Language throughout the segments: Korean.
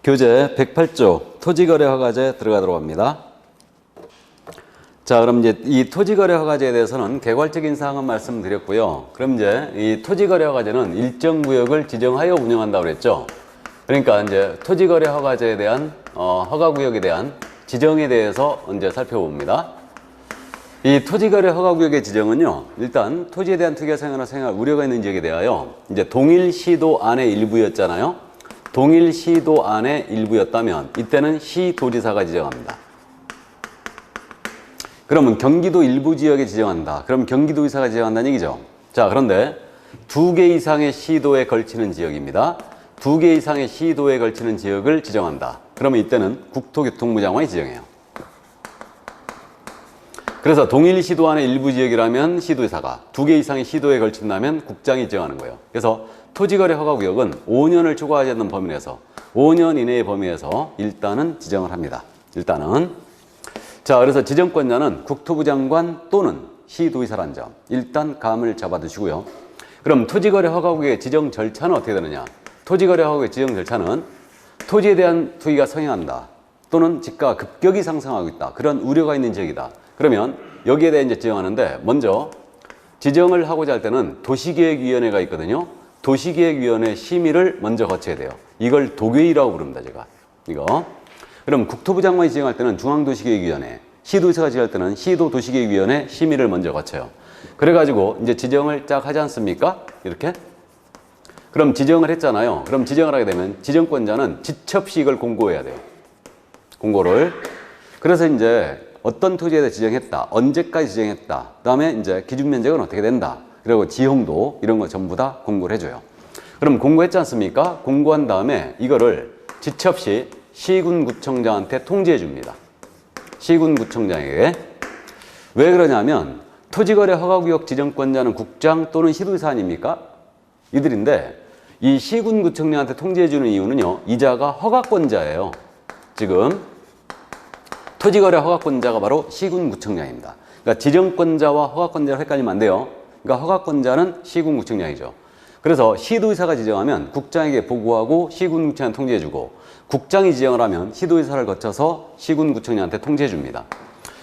교재 108조 토지거래 허가제 들어가도록 합니다. 자, 그럼 이제 이 토지거래 허가제에 대해서는 개괄적인 사항은 말씀드렸고요. 그럼 이제 이 토지거래 허가제는 일정 구역을 지정하여 운영한다고 그랬죠. 그러니까 이제 토지거래 허가제에 대한 허가구역에 대한 지정에 대해서 이제 살펴봅니다. 이 토지거래 허가구역의 지정은요, 일단 토지에 대한 특이한 생활이나 생활 우려가 있는 지역에 대하여 이제 동일시도 안의 일부였잖아요. 동일시도 안의 일부였다면 이때는 시도지사가 지정합니다. 그러면 경기도 일부 지역에 지정한다. 그럼 경기도의사가 지정한다는 얘기죠. 자, 그런데 2개 이상의 시도에 걸치는 지역입니다. 2개 이상의 시도에 걸치는 지역을 지정한다. 그러면 이때는 국토교통부 장관이 지정해요. 그래서 동일시도 안의 일부 지역이라면 시도지사가, 2개 이상의 시도에 걸친다면 국장이 지정하는 거예요. 그래서 토지거래 허가구역은 5년을 초과하지 않는 범위 내에서 5년 이내의 범위에서 일단은 지정을 합니다. 일단은. 자, 그래서 지정권자는 국토부 장관 또는 시도의사라는 점 일단 감을 잡아두시고요. 그럼 토지거래 허가구역의 지정 절차는 어떻게 되느냐? 토지거래 허가구역의 지정 절차는 토지에 대한 투기가 성행한다 또는 지가가 급격히 상승하고 있다. 그런 우려가 있는 지역이다. 그러면 여기에 대해 이제 지정하는데 먼저 지정을 하고자 할 때는 도시계획위원회가 있거든요. 도시계획위원회 심의를 먼저 거쳐야 돼요. 이걸 도계위라고 부릅니다, 제가. 이거. 그럼 국토부 장관이 지정할 때는 중앙도시계획위원회, 시도의사가 지정할 때는 시도도시계획위원회 심의를 먼저 거쳐요. 그래가지고 이제 지정을 쫙 하지 않습니까? 이렇게. 그럼 지정을 했잖아요. 그럼 지정을 하게 되면 지정권자는 지첩시 이걸 공고해야 돼요. 공고를. 그래서 이제 어떤 토지에 대해 지정했다. 언제까지 지정했다. 그 다음에 이제 기준 면적은 어떻게 된다. 그리고 지형도 이런 거 전부 다 공고를 해줘요. 그럼 공고했지 않습니까? 공고한 다음에 이거를 지첩시 시군구청장한테 통지해 줍니다. 시군구청장에게. 왜 그러냐면 토지거래 허가구역 지정권자는 국장 또는 시도지사 아닙니까? 이들인데 이 시군구청장한테 통지해 주는 이유는요. 이자가 허가권자예요. 지금 토지거래 허가권자가 바로 시군구청장입니다. 그러니까 지정권자와 허가권자를 헷갈리면 안 돼요. 그러니까 허가권자는 시군구청장이죠. 그래서 시도의사가 지정하면 국장에게 보고하고 시군구청장한테 통지해주고 국장이 지정을 하면 시도의사를 거쳐서 시군구청장한테 통지해줍니다.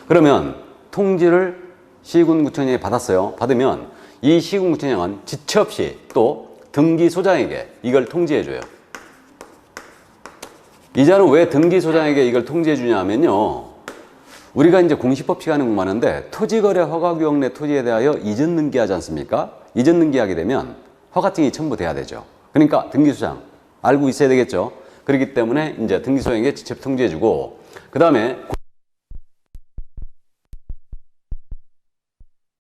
그러면 통지를 시군구청장이 받았어요. 받으면 이 시군구청장은 지체 없이 또 등기소장에게 이걸 통지해줘요. 이자는 왜 등기소장에게 이걸 통지해주냐 하면요. 우리가 이제 공시법 시간에 공부하는데 토지거래 허가구역 내 토지에 대하여 이전 등기하지 않습니까? 이전 등기하게 되면 허가증이 첨부돼야 되죠. 그러니까 등기소장 알고 있어야 되겠죠. 그렇기 때문에 이제 등기소장에게 직접 통지해주고 그 다음에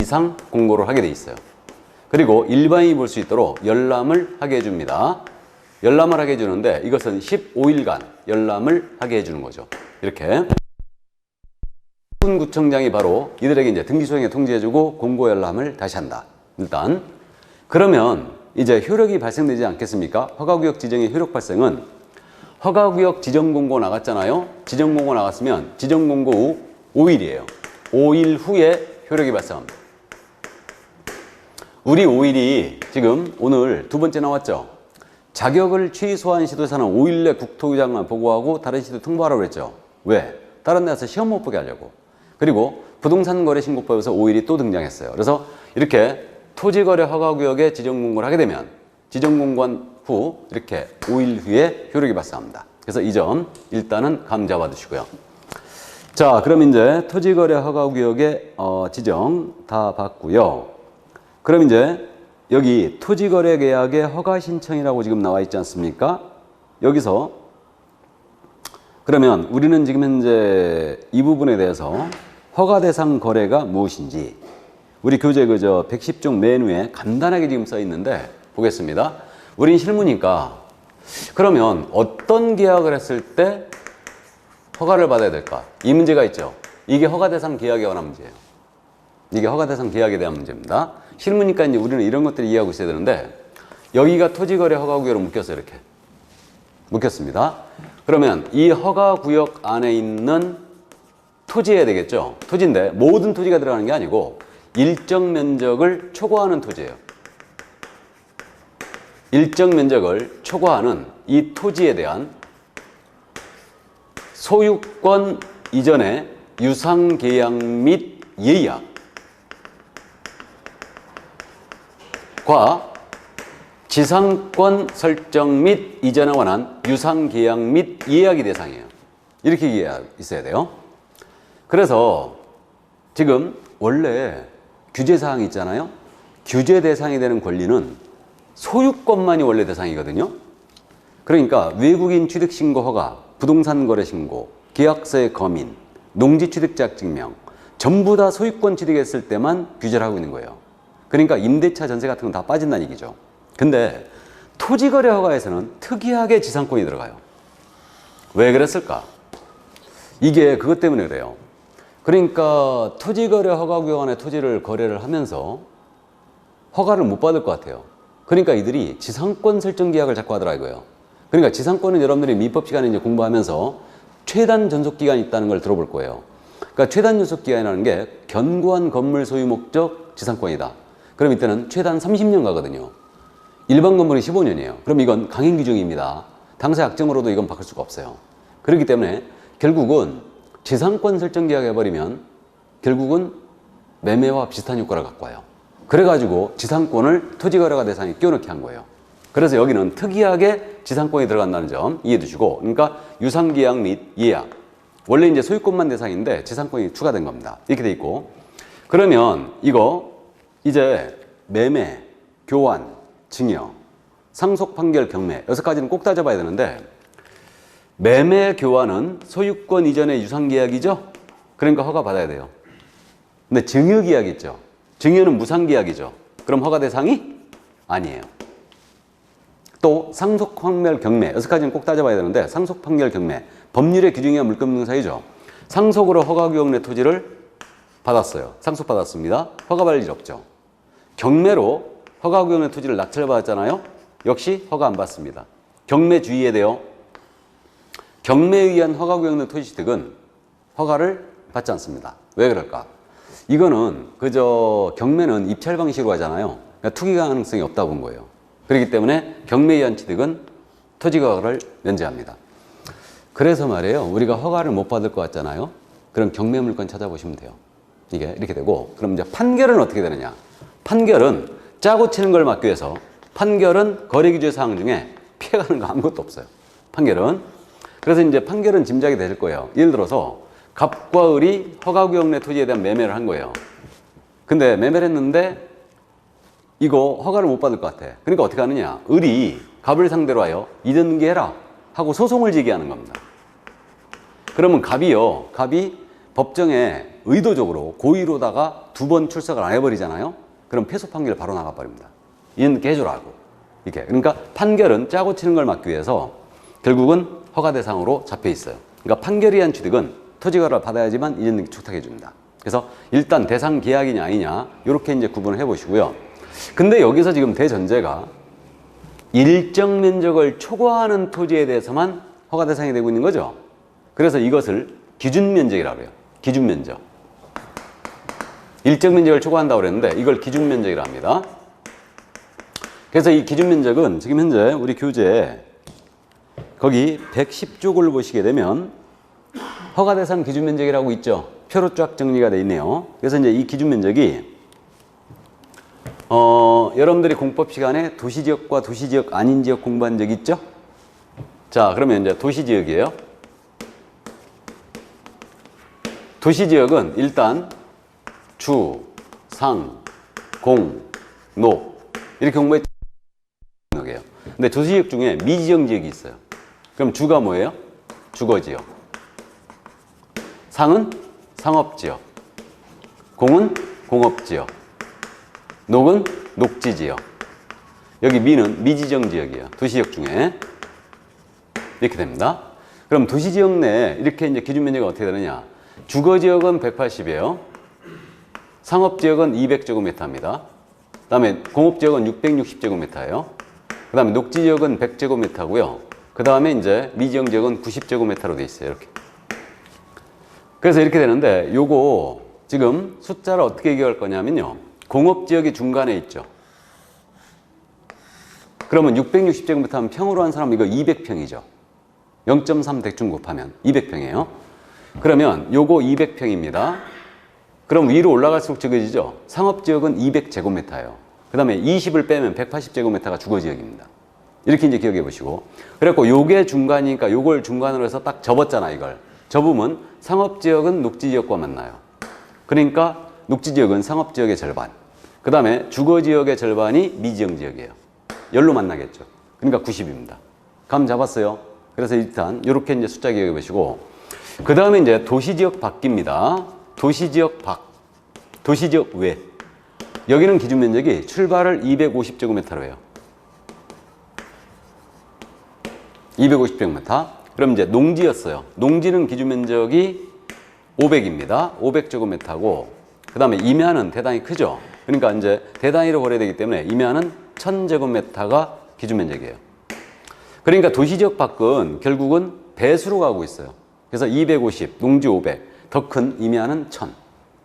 이상 공고를 하게 돼 있어요. 그리고 일반인이 볼 수 있도록 열람을 하게 해줍니다. 열람을 하게 해주는데 이것은 15일간 열람을 하게 해주는 거죠. 이렇게. 시군구청장이 바로 이들에게 이제 등기소장에 통지해주고 공고 열람을 다시 한다. 일단. 그러면 이제 효력이 발생되지 않겠습니까? 허가구역 지정의 효력 발생은 허가구역 지정공고 나갔잖아요. 지정공고 나갔으면 지정공고 후 5일이에요. 5일 후에 효력이 발생합니다. 우리 5일이 지금 오늘 두 번째 나왔죠. 자격을 취소한 시도지사는 5일 내 국토부장관 보고하고 다른 시도 통보하라고 그랬죠. 왜? 다른 데서 시험 못 보게 하려고. 그리고 부동산거래신고법에서 5일이 또 등장했어요. 그래서 이렇게 토지거래 허가구역에 지정공고를 하게 되면 지정공고한 후 이렇게 5일 후에 효력이 발생합니다. 그래서 이 점 일단은 감 잡아두시고요. 자, 그럼 이제 토지거래 허가구역의 지정 다 봤고요. 그럼 이제 여기 토지거래 계약의 허가 신청이라고 지금 나와 있지 않습니까? 여기서 그러면 우리는 지금 현재 이 부분에 대해서 허가 대상 거래가 무엇인지 우리 교재 그저 110종 맨 위에 간단하게 지금 써 있는데 보겠습니다. 우린 실무니까 그러면 어떤 계약을 했을 때 허가를 받아야 될까? 이 문제가 있죠. 이게 허가 대상 계약에 관한 문제예요. 이게 허가 대상 계약에 대한 문제입니다. 실무니까 이제 우리는 이런 것들을 이해하고 있어야 되는데 여기가 토지거래 허가구역으로 묶였어요. 이렇게 묶였습니다. 그러면 이 허가구역 안에 있는 토지여야 되겠죠. 토지인데 모든 토지가 들어가는 게 아니고 일정 면적을 초과하는 토지예요. 일정 면적을 초과하는 이 토지에 대한 소유권 이전의 유상계약 및 예약과 지상권 설정 및 이전에 관한 유상계약 및 예약이 대상이에요. 이렇게 이해가 있어야 돼요. 그래서 지금 원래 규제사항이 있잖아요. 규제 대상이 되는 권리는 소유권만이 원래 대상이거든요. 그러니까 외국인 취득신고 허가, 부동산 거래 신고, 계약서의 검인, 농지 취득자격 증명 전부 다 소유권 취득했을 때만 규제를 하고 있는 거예요. 그러니까 임대차 전세 같은 건 다 빠진다는 얘기죠. 근데 토지거래 허가에서는 특이하게 지상권이 들어가요. 왜 그랬을까? 이게 그것 때문에 그래요. 그러니까 토지거래 허가구역 안에 토지를 거래를 하면서 허가를 못 받을 것 같아요. 그러니까 이들이 지상권 설정 계약을 자꾸 하더라 이거예요. 그러니까 지상권은 여러분들이 민법 시간에 이제 공부하면서 최단 전속 기간이 있다는 걸 들어볼 거예요. 그러니까 최단 전속 기간이라는 게 견고한 건물 소유 목적 지상권이다. 그럼 이때는 최단 30년 가거든요. 일반 건물이 15년이에요. 그럼 이건 강행 규정입니다. 당사 약정으로도 이건 바꿀 수가 없어요. 그렇기 때문에 결국은 지상권 설정 계약 해버리면 결국은 매매와 비슷한 효과를 갖고 와요. 그래가지고 지상권을 토지거래가 대상에 끼워넣게 한 거예요. 그래서 여기는 특이하게 지상권이 들어간다는 점 이해해 두시고, 그러니까 유상계약 및 예약. 원래 이제 소유권만 대상인데 지상권이 추가된 겁니다. 이렇게 돼 있고, 그러면 이거 이제 매매, 교환, 증여, 상속 판결, 경매 6가지는 꼭 따져봐야 되는데, 매매 교환은 소유권 이전의 유상계약이죠? 그러니까 허가 받아야 돼요. 근데 증여계약 있죠? 증여는 무상계약이죠? 그럼 허가 대상이 아니에요. 또 상속 판결, 경매 6가지는 꼭 따져봐야 되는데, 상속 판결, 경매 법률의 규정이야 물권 등 사유죠. 상속으로 허가구역 내 토지를 받았어요. 상속받았습니다. 허가받을 일 없죠. 경매로 허가구역 내 토지를 낙찰받았잖아요. 역시 허가 안 받습니다. 경매 주의해야 돼요. 경매에 의한 허가구역 내 토지 취득은 허가를 받지 않습니다. 왜 그럴까? 이거는 그저 경매는 입찰 방식으로 하잖아요. 그러니까 투기 가능성이 없다고 본 거예요. 그렇기 때문에 경매에 의한 취득은 토지허가를 면제합니다. 그래서 말이에요. 우리가 허가를 못 받을 것 같잖아요. 그럼 경매 물건 찾아보시면 돼요. 이게 이렇게 되고, 그럼 이제 판결은 어떻게 되느냐? 판결은 짜고 치는 걸 막기 위해서, 판결은 거래규제 사항 중에 피해가는 거 아무것도 없어요. 판결은. 그래서 이제 판결은 짐작이 되실 거예요. 예를 들어서 갑과 을이 허가구역 내 토지에 대한 매매를 한 거예요. 근데 매매를 했는데 이거 허가를 못 받을 것 같아. 그러니까 어떻게 하느냐? 을이 갑을 상대로 하여 이전등기해라 하고 소송을 제기하는 겁니다. 그러면 갑이 법정에 의도적으로 고의로다가 2번 출석을 안 해버리잖아요. 그럼 패소 판결 바로 나가버립니다. 이전등기 해줘라고. 이렇게. 그러니까 판결은 짜고 치는 걸 막기 위해서 결국은 허가 대상으로 잡혀 있어요. 그러니까 판결에 의한 취득은 토지거래를 받아야지만 이전등기 축탁해 줍니다. 그래서 일단 대상 계약이냐 아니냐 이렇게 이제 구분을 해보시고요. 근데 여기서 지금 대전제가 일정 면적을 초과하는 토지에 대해서만 허가 대상이 되고 있는 거죠. 그래서 이것을 기준 면적이라고 해요. 기준 면적. 일정 면적을 초과한다고 그랬는데 이걸 기준 면적이라고 합니다. 그래서 이 기준 면적은 지금 현재 우리 교재에 거기 110쪽을 보시게 되면 허가 대상 기준 면적이라고 있죠. 표로 쫙 정리가 되어 있네요. 그래서 이제 이 기준 면적이 여러분들이 공법 시간에 도시지역과 도시지역 아닌 지역 공부한 적 있죠? 자, 그러면 이제 도시지역이에요. 도시지역은 일단 주, 상, 공, 녹 이렇게 공부했죠. 근데 도시지역 중에 미지정 지역이 있어요. 그럼 주가 뭐예요? 주거지역. 상은 상업지역. 공은 공업지역. 녹은 녹지지역. 여기 미는 미지정 지역이에요. 도시지역 중에. 이렇게 됩니다. 그럼 도시지역 내에 이렇게 이제 기준 면적이 어떻게 되느냐. 주거지역은 180이에요. 상업지역은 200제곱미터입니다. 그 다음에 공업지역은 660제곱미터예요. 그 다음에 녹지지역은 100제곱미터고요. 그 다음에 이제 미지정 지역은 90제곱미터로 돼 있어요. 이렇게. 그래서 이렇게 되는데 요거 지금 숫자를 어떻게 기억할 거냐면요. 공업지역이 중간에 있죠. 그러면 660제곱미터 하면 평으로 한 사람 이거 200평이죠. 0.3 대충 곱하면 200평이에요. 그러면 요거 200평입니다. 그럼 위로 올라갈수록 적어지죠? 상업지역은 200제곱미터예요. 그 다음에 20을 빼면 180제곱미터가 주거지역입니다. 이렇게 이제 기억해 보시고. 그래갖고 요게 중간이니까 요걸 중간으로 해서 딱 접었잖아, 이걸. 접으면 상업지역은 녹지지역과 만나요. 그러니까 녹지지역은 상업지역의 절반. 그 다음에 주거지역의 절반이 미지형지역이에요. 열로 만나겠죠. 그러니까 90입니다. 감 잡았어요? 그래서 일단 이렇게 이제 숫자 기억해 보시고. 그 다음에 이제 도시지역 밖입니다. 도시지역 밖. 도시지역 외. 여기는 기준 면적이 출발을 250제곱미터로 해요. 250제곱미터. 그럼 이제 농지였어요. 농지는 기준 면적이 500입니다. 500제곱미터고, 그 다음에 임야는 대단히 크죠. 그러니까 이제 대단위로 거래되기 되기 때문에 임야는 1000제곱미터가 기준 면적이에요. 그러니까 도시지역 밖은 결국은 배수로 가고 있어요. 그래서 250, 농지 500, 더 큰 임야는 1000.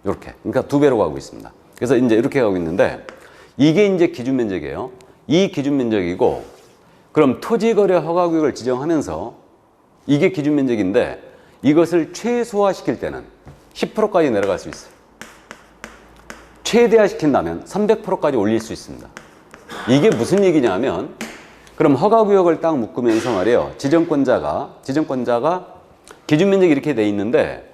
이렇게. 그러니까 2배로 가고 있습니다. 그래서 이제 이렇게 가고 있는데, 이게 이제 기준 면적이에요. 이 기준 면적이고, 그럼 토지거래 허가구역을 지정하면서 이게 기준 면적인데, 이것을 최소화시킬 때는 10%까지 내려갈 수 있어요. 최대화시킨다면 300%까지 올릴 수 있습니다. 이게 무슨 얘기냐면, 그럼 허가구역을 딱 묶으면서 말이에요. 지정권자가 기준 면적이 이렇게 돼 있는데,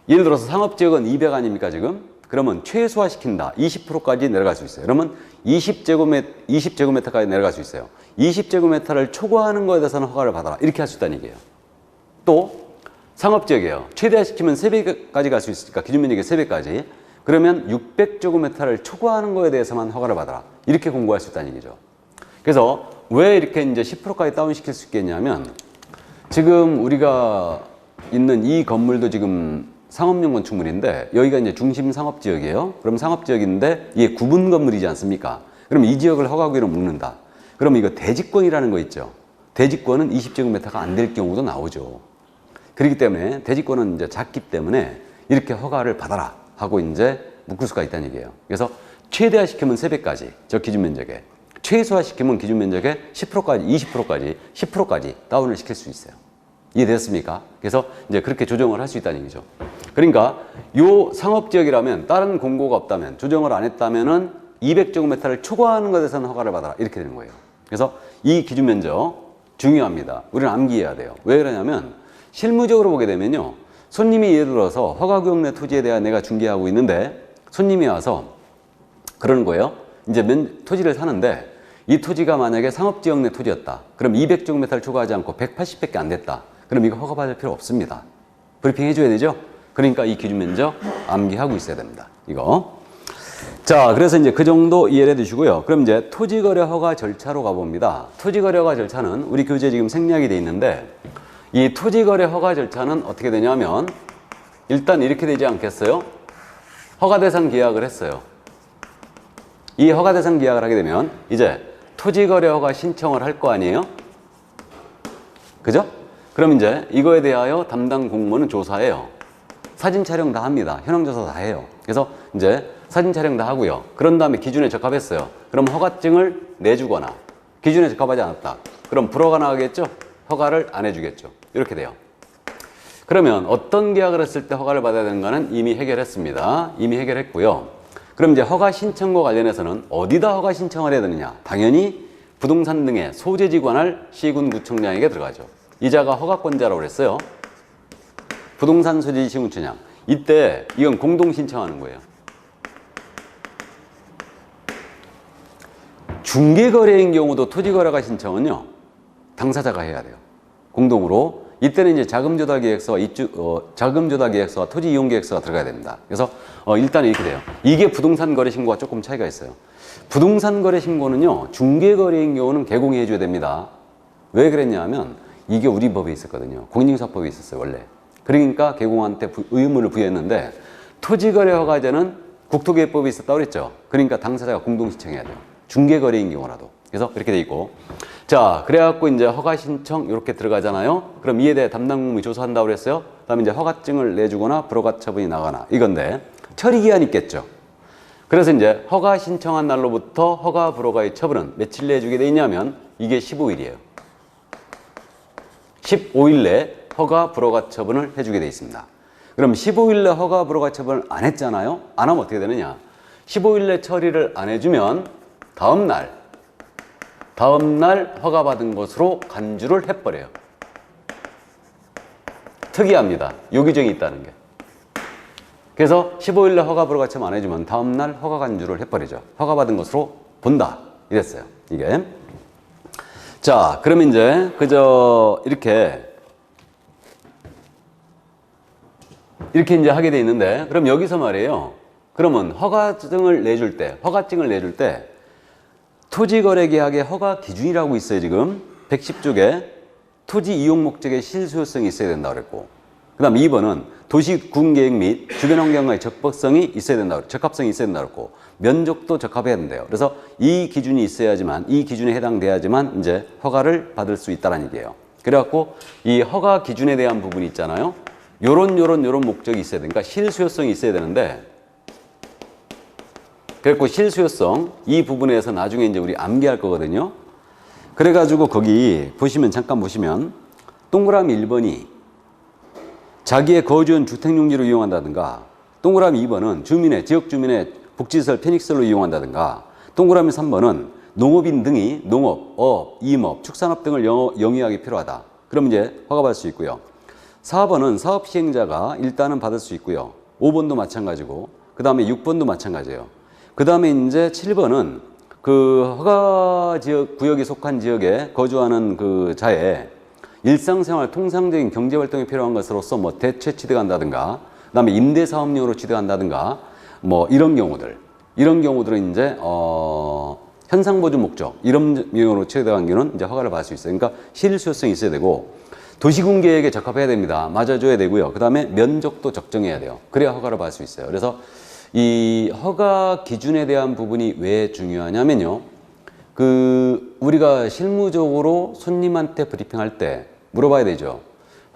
예를 들어서 상업지역은 200 아닙니까, 지금? 그러면 최소화시킨다. 20%까지 내려갈 수 있어요. 그러면 20제곱미터까지 내려갈 수 있어요. 20제곱미터를 초과하는 거에 대해서는 허가를 받아라. 이렇게 할 수 있다는 얘기예요. 또 상업지역이에요. 최대화시키면 3배까지 갈 수 있으니까 기준 면적의 3배까지. 그러면 600제곱미터를 초과하는 거에 대해서만 허가를 받아라. 이렇게 공고할 수 있다는 얘기죠. 그래서 왜 이렇게 이제 10%까지 다운시킬 수 있겠냐면, 지금 우리가 있는 이 건물도 지금 상업용 건축물인데, 여기가 이제 중심 상업지역이에요. 그럼 상업지역인데 이게 구분 건물이지 않습니까? 그럼 이 지역을 허가구역으로 묶는다. 그럼 이거 대지권이라는 거 있죠. 대지권은 20제곱미터가 안 될 경우도 나오죠. 그렇기 때문에 대지권은 이제 작기 때문에 이렇게 허가를 받아라 하고 이제 묶을 수가 있다는 얘기예요. 그래서 최대화시키면 3배까지, 저 기준 면적에. 최소화시키면 기준 면적의 10%까지, 20%까지, 10%까지 다운을 시킬 수 있어요. 이해됐습니까? 그래서 이제 그렇게 조정을 할 수 있다는 얘기죠. 그러니까 요 상업지역이라면 다른 공고가 없다면, 조정을 안 했다면은 200제곱미터를 초과하는 것에 대해서는 허가를 받아라. 이렇게 되는 거예요. 그래서 이 기준 면적 중요합니다. 우리는 암기해야 돼요. 왜 그러냐면 실무적으로 보게 되면요. 손님이 예를 들어서 허가구역 내 토지에 대한 내가 중개하고 있는데, 손님이 와서 그러는 거예요. 이제 토지를 사는데, 이 토지가 만약에 상업지역 내 토지였다. 그럼 200제곱미터를 초과하지 않고 180밖에 안 됐다. 그럼 이거 허가받을 필요 없습니다. 브리핑 해줘야 되죠? 그러니까 이 기준 면적 암기하고 있어야 됩니다. 이거. 자, 그래서 이제 그 정도 이해를 해 두시고요. 그럼 이제 토지거래 허가 절차로 가봅니다. 토지거래 허가 절차는 우리 교재에 지금 생략이 돼 있는데, 이 토지거래 허가 절차는 어떻게 되냐면, 일단 이렇게 되지 않겠어요? 허가대상 계약을 했어요. 이 허가대상 계약을 하게 되면 이제 토지거래 허가 신청을 할 거 아니에요? 그죠? 그럼 이제 이거에 대하여 담당 공무원은 조사해요. 사진 촬영 다 합니다. 현황조사 다 해요. 그래서 이제 사진 촬영 다 하고요. 그런 다음에 기준에 적합했어요. 그럼 허가증을 내주거나, 기준에 적합하지 않았다. 그럼 불허가 나가겠죠? 허가를 안 해주겠죠. 이렇게 돼요. 그러면 어떤 계약을 했을 때 허가를 받아야 되는가는 이미 해결했습니다. 이미 해결했고요. 그럼 이제 허가 신청과 관련해서는 어디다 허가 신청을 해야 되느냐? 당연히 부동산 등의 소재지 관할 시군구청장에게 들어가죠. 이자가 허가권자라고 그랬어요. 부동산 소재지 시군구청장. 이때 이건 공동 신청하는 거예요. 중개거래인 경우도 토지거래가 신청은요, 당사자가 해야 돼요. 공동으로. 이때는 이제 자금조달계획서와 자금조달계획서와 토지이용계획서가 들어가야 됩니다. 그래서 일단 이렇게 돼요. 이게 부동산 거래 신고와 조금 차이가 있어요. 부동산 거래 신고는요, 중개거래인 경우는 개공해 줘야 됩니다. 왜 그랬냐면 이게 우리 법에 있었거든요. 공인중개사법에 있었어요, 원래. 그러니까 개공한테 의무를 부여했는데, 토지거래 허가제는 국토개혁법에 있었다고 그랬죠. 그러니까 당사자가 공동 신청해야 돼요. 중개거래인 경우라도. 그래서 그렇게 돼 있고. 자, 그래갖고 이제 허가 신청 이렇게 들어가잖아요. 그럼 이에 대해 담당 공무원이 조사한다고 그랬어요. 그다음에 이제 허가증을 내주거나 불허가 처분이 나거나 이건데, 처리 기한이 있겠죠. 그래서 이제 허가 신청한 날로부터 허가 불허가의 처분은 며칠 내에 주게 돼 있냐면 이게 15일이에요. 15일 내에 허가 불허가 처분을 해주게 되어 있습니다. 그럼 15일 내 허가 불허가 처분을 안 했잖아요. 안 하면 어떻게 되느냐? 15일 내 처리를 안 해주면 다음날 허가받은 것으로 간주를 해버려요. 특이합니다. 요 규정이 있다는 게. 그래서 15일 내 허가 불허가 처분 안 해주면 다음날 허가 간주를 해버리죠. 허가받은 것으로 본다. 이랬어요. 이게. 자, 그러면 이제 그저 이렇게 이제 하게 돼 있는데, 그럼 여기서 말이에요. 그러면 허가증을 내줄 때 토지거래계약의 허가 기준이라고 있어요. 지금 110쪽에 토지 이용 목적의 실수요성이 있어야 된다고 그랬고, 그 다음 2번은 도시군계획 및 주변환경과의 적합성이 있어야 된다고 그랬고, 면적도 적합해야 된대요. 그래서 이 기준이 있어야지만, 이 기준에 해당돼야지만 이제 허가를 받을 수 있다는 얘기예요. 그래갖고 이 허가 기준에 대한 부분이 있잖아요. 요런 목적이 있어야 되니까 실수요성이 있어야 되는데, 그래갖고 실수요성 이 부분에서 나중에 이제 우리 암기할 거거든요. 그래가지고 거기 보시면 잠깐 보시면 동그라미 1번이 자기의 거주한 주택용지로 이용한다든가, 동그라미 2번은 지역 주민의 복지시설 편익시설로 이용한다든가, 동그라미 3번은 농업인 등이 농업, 업, 임업, 축산업 등을 영위하기 필요하다. 그럼 이제 허가받을 수 있고요. 4번은 사업 시행자가 일단은 받을 수 있고요. 5번도 마찬가지고, 그 다음에 6번도 마찬가지예요. 그 다음에 이제 7번은 그 허가 지역, 구역에 속한 지역에 거주하는 그 자의 일상생활 통상적인 경제활동이 필요한 것으로서 뭐 대체 취득한다든가, 그 다음에 임대사업용으로 취득한다든가, 뭐 이런 경우들은 이제, 현상보존 목적, 이런 용으로 취득한 경우는 이제 허가를 받을 수 있어요. 그러니까 실수요성이 있어야 되고, 도시군계획에 적합해야 됩니다. 맞아줘야 되고요. 그 다음에 면적도 적정해야 돼요. 그래야 허가를 받을 수 있어요. 그래서 이 허가 기준에 대한 부분이 왜 중요하냐면요. 우리가 실무적으로 손님한테 브리핑할 때 물어봐야 되죠.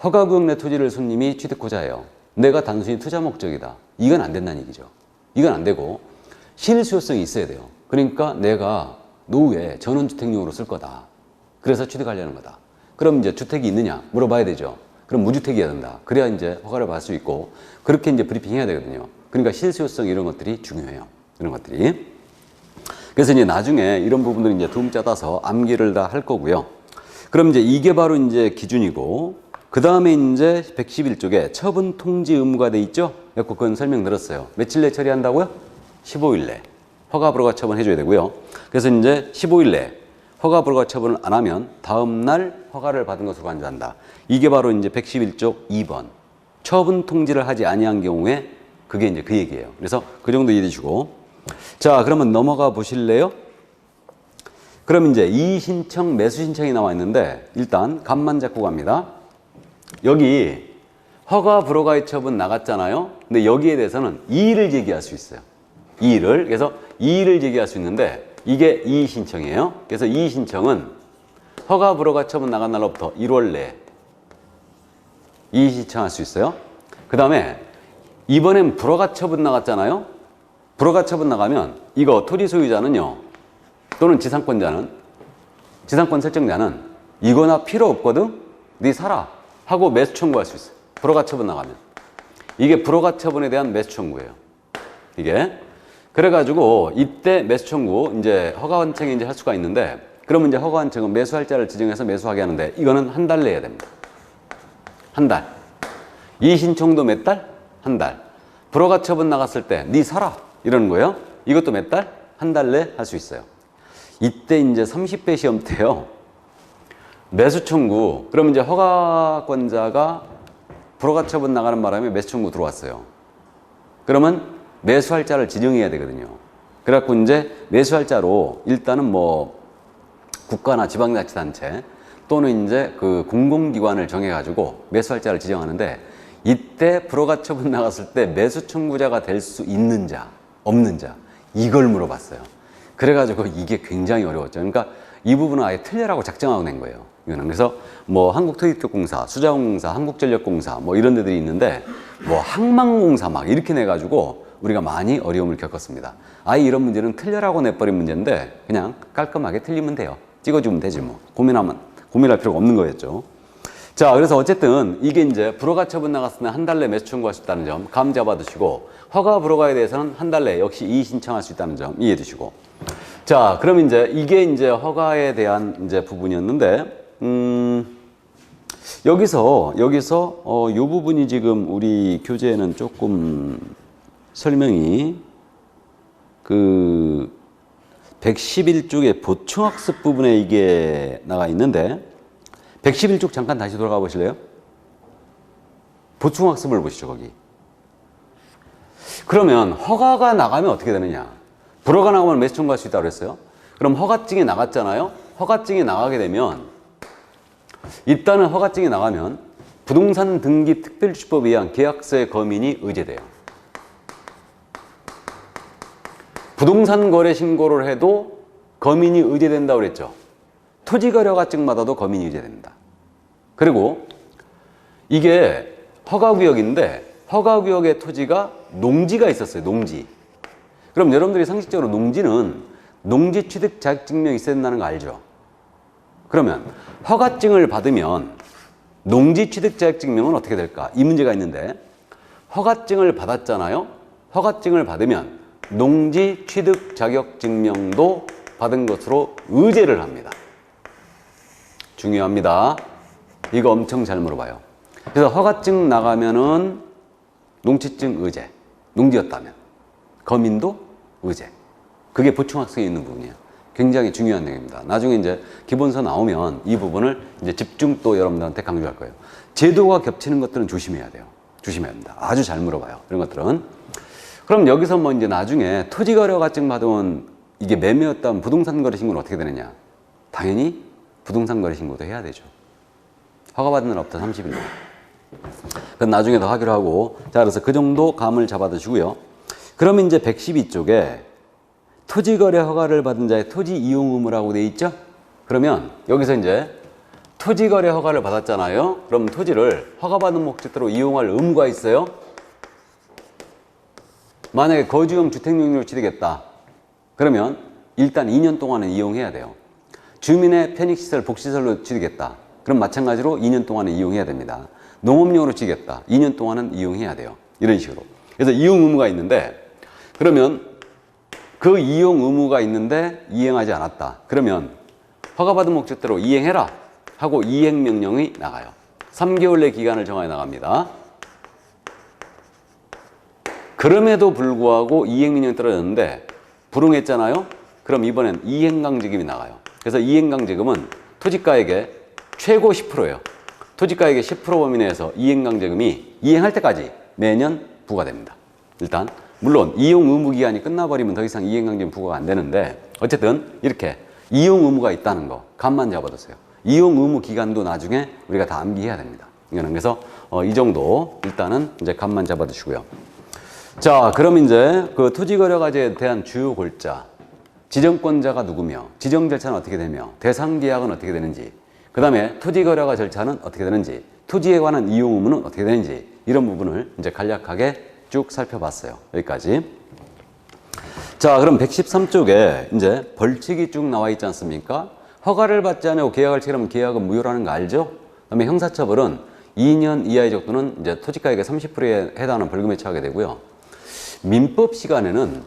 허가구역 내 토지를 손님이 취득하고자 해요. 내가 단순히 투자 목적이다. 이건 안 된다는 얘기죠. 이건 안 되고 실수요성이 있어야 돼요. 그러니까 내가 노후에 전원주택용으로 쓸 거다. 그래서 취득하려는 거다. 그럼 이제 주택이 있느냐 물어봐야 되죠. 그럼 무주택이어야 된다. 그래야 이제 허가를 받을 수 있고, 그렇게 이제 브리핑 해야 되거든요. 그러니까 실수요성 이런 것들이 중요해요. 이런 것들이. 그래서 이제 나중에 이런 부분들은 이제 도움 짜다서 암기를 다 할 거고요. 그럼 이제 이게 바로 이제 기준이고, 그 다음에 이제 111쪽에 처분 통지 의무가 돼 있죠? 그건 설명드렸어요. 며칠 내 처리한다고요? 15일 내. 허가 불허가 처분 해줘야 되고요. 그래서 이제 15일 내 허가 불허가 처분을 안 하면 다음날 허가를 받은 것으로 간주한다. 이게 바로 이제 111쪽 2번. 처분 통지를 하지 아니한 경우에 그게 이제 그 얘기예요. 그래서 그 정도 이해해 주시고. 자, 그러면 넘어가 보실래요? 그럼 이제 이의신청, 매수신청이 나와 있는데, 일단 감만 잡고 갑니다. 여기 허가 불허가의 처분 나갔잖아요. 근데 여기에 대해서는 이의를 제기할 수 있어요. 이의를. 그래서 이의를 제기할 수 있는데, 이게 이의신청이에요. 그래서 이의신청은 허가 불허가 처분 나간 날로부터 1월 내에 이의신청할 수 있어요. 그 다음에 이번엔 불허가 처분 나갔잖아요. 불허가 처분 나가면 이거 토지 소유자는요, 또는 지상권 설정자는 이거 나 필요 없거든? 네 사라 하고 매수 청구할 수 있어요. 불허가 처분 나가면. 이게 불허가 처분에 대한 매수 청구예요. 이게. 그래가지고 이때 매수 청구, 이제 허가 완청이 이제 할 수가 있는데, 그러면 이제 허가 완청은 매수할 자를 지정해서 매수하게 하는데, 이거는 한 달 내야 됩니다. 한 달. 이의신청도 몇 달? 한 달. 불허가 처분 나갔을 때 네 사라 이러는 거예요. 이것도 몇 달? 한 달 내 할 수 있어요. 이때 이제 30배 시험 때요, 매수 청구, 그러면 이제 허가권자가 불허가 처분 나가는 바람에 매수 청구 들어왔어요. 그러면 매수할 자를 지정해야 되거든요. 그래갖고 이제 매수할 자로 일단은 뭐 국가나 지방자치단체 또는 이제 그 공공기관을 정해가지고 매수할 자를 지정하는데, 이때 불허가 처분 나갔을 때 매수 청구자가 될 수 있는 자, 없는 자, 이걸 물어봤어요. 그래가지고 이게 굉장히 어려웠죠. 그러니까 이 부분은 아예 틀려라고 작정하고 낸 거예요. 이거는. 그래서 뭐 한국토지특공사, 수자원공사, 한국전력공사 뭐 이런 데들이 있는데, 뭐 항만공사 막 이렇게 내가지고 우리가 많이 어려움을 겪었습니다. 아예 이런 문제는 틀려라고 내버린 문제인데 그냥 깔끔하게 틀리면 돼요. 찍어주면 되지 뭐. 고민할 필요가 없는 거였죠. 자, 그래서 어쨌든 이게 이제 불허가 처분 나갔을 때 한 달 내 매수 청구할 수 있다는 점 감 잡아두시고, 허가 불허가에 대해서는 한 달 내 역시 이의 신청할 수 있다는 점 이해해 두시고. 자, 그럼 이제 이게 이제 허가에 대한 이제 부분이었는데, 여기서 요 부분이 지금 우리 교재에는 조금 설명이 111쪽의 보충학습 부분에 이게 나가 있는데, 111쪽 잠깐 다시 돌아가 보실래요? 보충학습을 보시죠, 거기. 그러면 허가가 나가면 어떻게 되느냐? 불허가 나가면 매수 청구할 수 있다고 그랬어요. 그럼 허가증이 나갔잖아요. 허가증이 나가게 되면, 일단은 허가증이 나가면 부동산 등기 특별주법에 의한 계약서의 거민이 의제돼요. 부동산 거래 신고를 해도 거민이 의제된다고 그랬죠. 토지거래허가증 받아도 거민이 의제됩니다. 그리고 이게 허가구역인데, 허가구역의 토지가 농지가 있었어요. 농지. 그럼 여러분들이 상식적으로 농지는 농지 취득 자격증명이 있어야 된다는 거 알죠? 그러면 허가증을 받으면 농지 취득 자격증명은 어떻게 될까? 이 문제가 있는데, 허가증을 받았잖아요. 허가증을 받으면 농지 취득 자격증명도 받은 것으로 의제를 합니다. 중요합니다. 이거 엄청 잘 물어봐요. 그래서 허가증 나가면은 농지증 의제, 농지였다면 거민도 의제. 그게 보충학습에 있는 부분이에요. 굉장히 중요한 내용입니다. 나중에 이제 기본서 나오면 이 부분을 이제 집중 또 여러분들한테 강조할 거예요. 제도가 겹치는 것들은 조심해야 돼요. 조심해야 합니다. 아주 잘 물어봐요. 이런 것들은. 그럼 여기서 뭐 이제 나중에 토지거래허가증 받으면 이게 매매였다면 부동산 거래 신고는 어떻게 되느냐? 당연히 부동산 거래 신고도 해야 되죠. 허가받은 날부터 30일 동안. 그건 나중에 더 하기로 하고. 자, 그래서 그 정도 감을 잡아두시고요. 그러면 이제 112쪽에 토지거래 허가를 받은 자의 토지 이용 의무라고 돼 있죠? 그러면 여기서 이제 토지거래 허가를 받았잖아요. 그럼 토지를 허가받은 목적으로 이용할 의무가 있어요. 만약에 거주용 주택용으로 취득했다. 그러면 일단 2년 동안은 이용해야 돼요. 주민의 편익시설, 복지시설로 취득했다. 그럼 마찬가지로 2년 동안은 이용해야 됩니다. 농업용으로 취득했다. 2년 동안은 이용해야 돼요. 이런 식으로. 그래서 이용 의무가 있는데, 그러면 그 이용 의무가 있는데 이행하지 않았다. 그러면 허가받은 목적대로 이행해라 하고 이행명령이 나가요. 3개월 내 기간을 정하여 나갑니다. 그럼에도 불구하고 이행명령이 떨어졌는데 불응했잖아요. 그럼 이번엔 이행강제금이 나가요. 그래서 이행강제금은 토지가액의 최고 10%예요. 토지가액의 10% 범위 내에서 이행강제금이 이행할 때까지 매년 부과됩니다. 일단 물론 이용 의무 기간이 끝나버리면 더 이상 이행강제금 부과가 안 되는데, 어쨌든 이렇게 이용 의무가 있다는 거 감만 잡아두세요. 이용 의무 기간도 나중에 우리가 다 암기해야 됩니다. 이거는 그래서 이 정도 일단은 이제 감만 잡아두시고요. 자, 그럼 이제 그 토지거래과제에 대한 주요 골자, 지정권자가 누구며, 지정 절차는 어떻게 되며, 대상 계약은 어떻게 되는지, 그 다음에 토지거래과 절차는 어떻게 되는지, 토지에 관한 이용 의무는 어떻게 되는지, 이런 부분을 이제 간략하게 쭉 살펴봤어요. 여기까지. 자, 그럼 113쪽에 이제 벌칙이 쭉 나와 있지 않습니까? 허가를 받지 않고 계약을 체결하면 계약은 무효라는 거 알죠? 그 다음에 형사처벌은 2년 이하의 적도는 이제 토지가액의 30%에 해당하는 벌금에 처하게 되고요. 민법 시간에는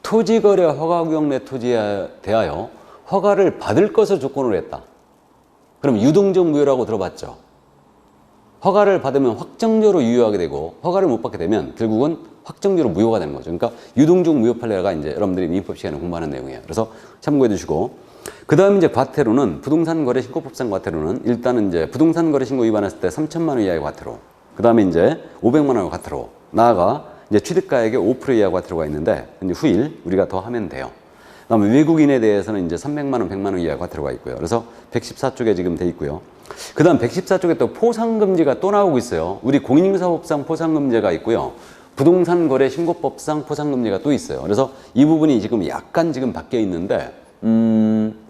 토지거래 허가구역 내 토지에 대하여 허가를 받을 것을 조건으로 했다. 그럼 유동적 무효라고 들어봤죠? 허가를 받으면 확정적으로 유효하게 되고, 허가를 못 받게 되면 결국은 확정적으로 무효가 되는 거죠. 그러니까 유동적 무효 판례가 이제 여러분들이 민법 시간에 공부하는 내용이에요. 그래서 참고해 두시고, 그 다음 이제 과태료는 부동산 거래 신고법상 과태료는 일단은 이제 부동산 거래 신고 위반했을 때 3천만 원 이하의 과태료, 그 다음에 이제 500만 원의 과태료, 나아가 이제 취득가액의 5% 이하 과태료가 있는데, 이제 후일 우리가 더 하면 돼요. 그 다음에 외국인에 대해서는 이제 300만 원, 100만 원 이하 과태료가 있고요. 그래서 114쪽에 지금 돼 있고요. 그 다음 114쪽에 또 포상금지가 또 나오고 있어요. 우리 공인중개사법상 포상금지가 있고요. 부동산 거래 신고법상 포상금지가 또 있어요. 그래서 이 부분이 지금 약간 지금 바뀌어 있는데,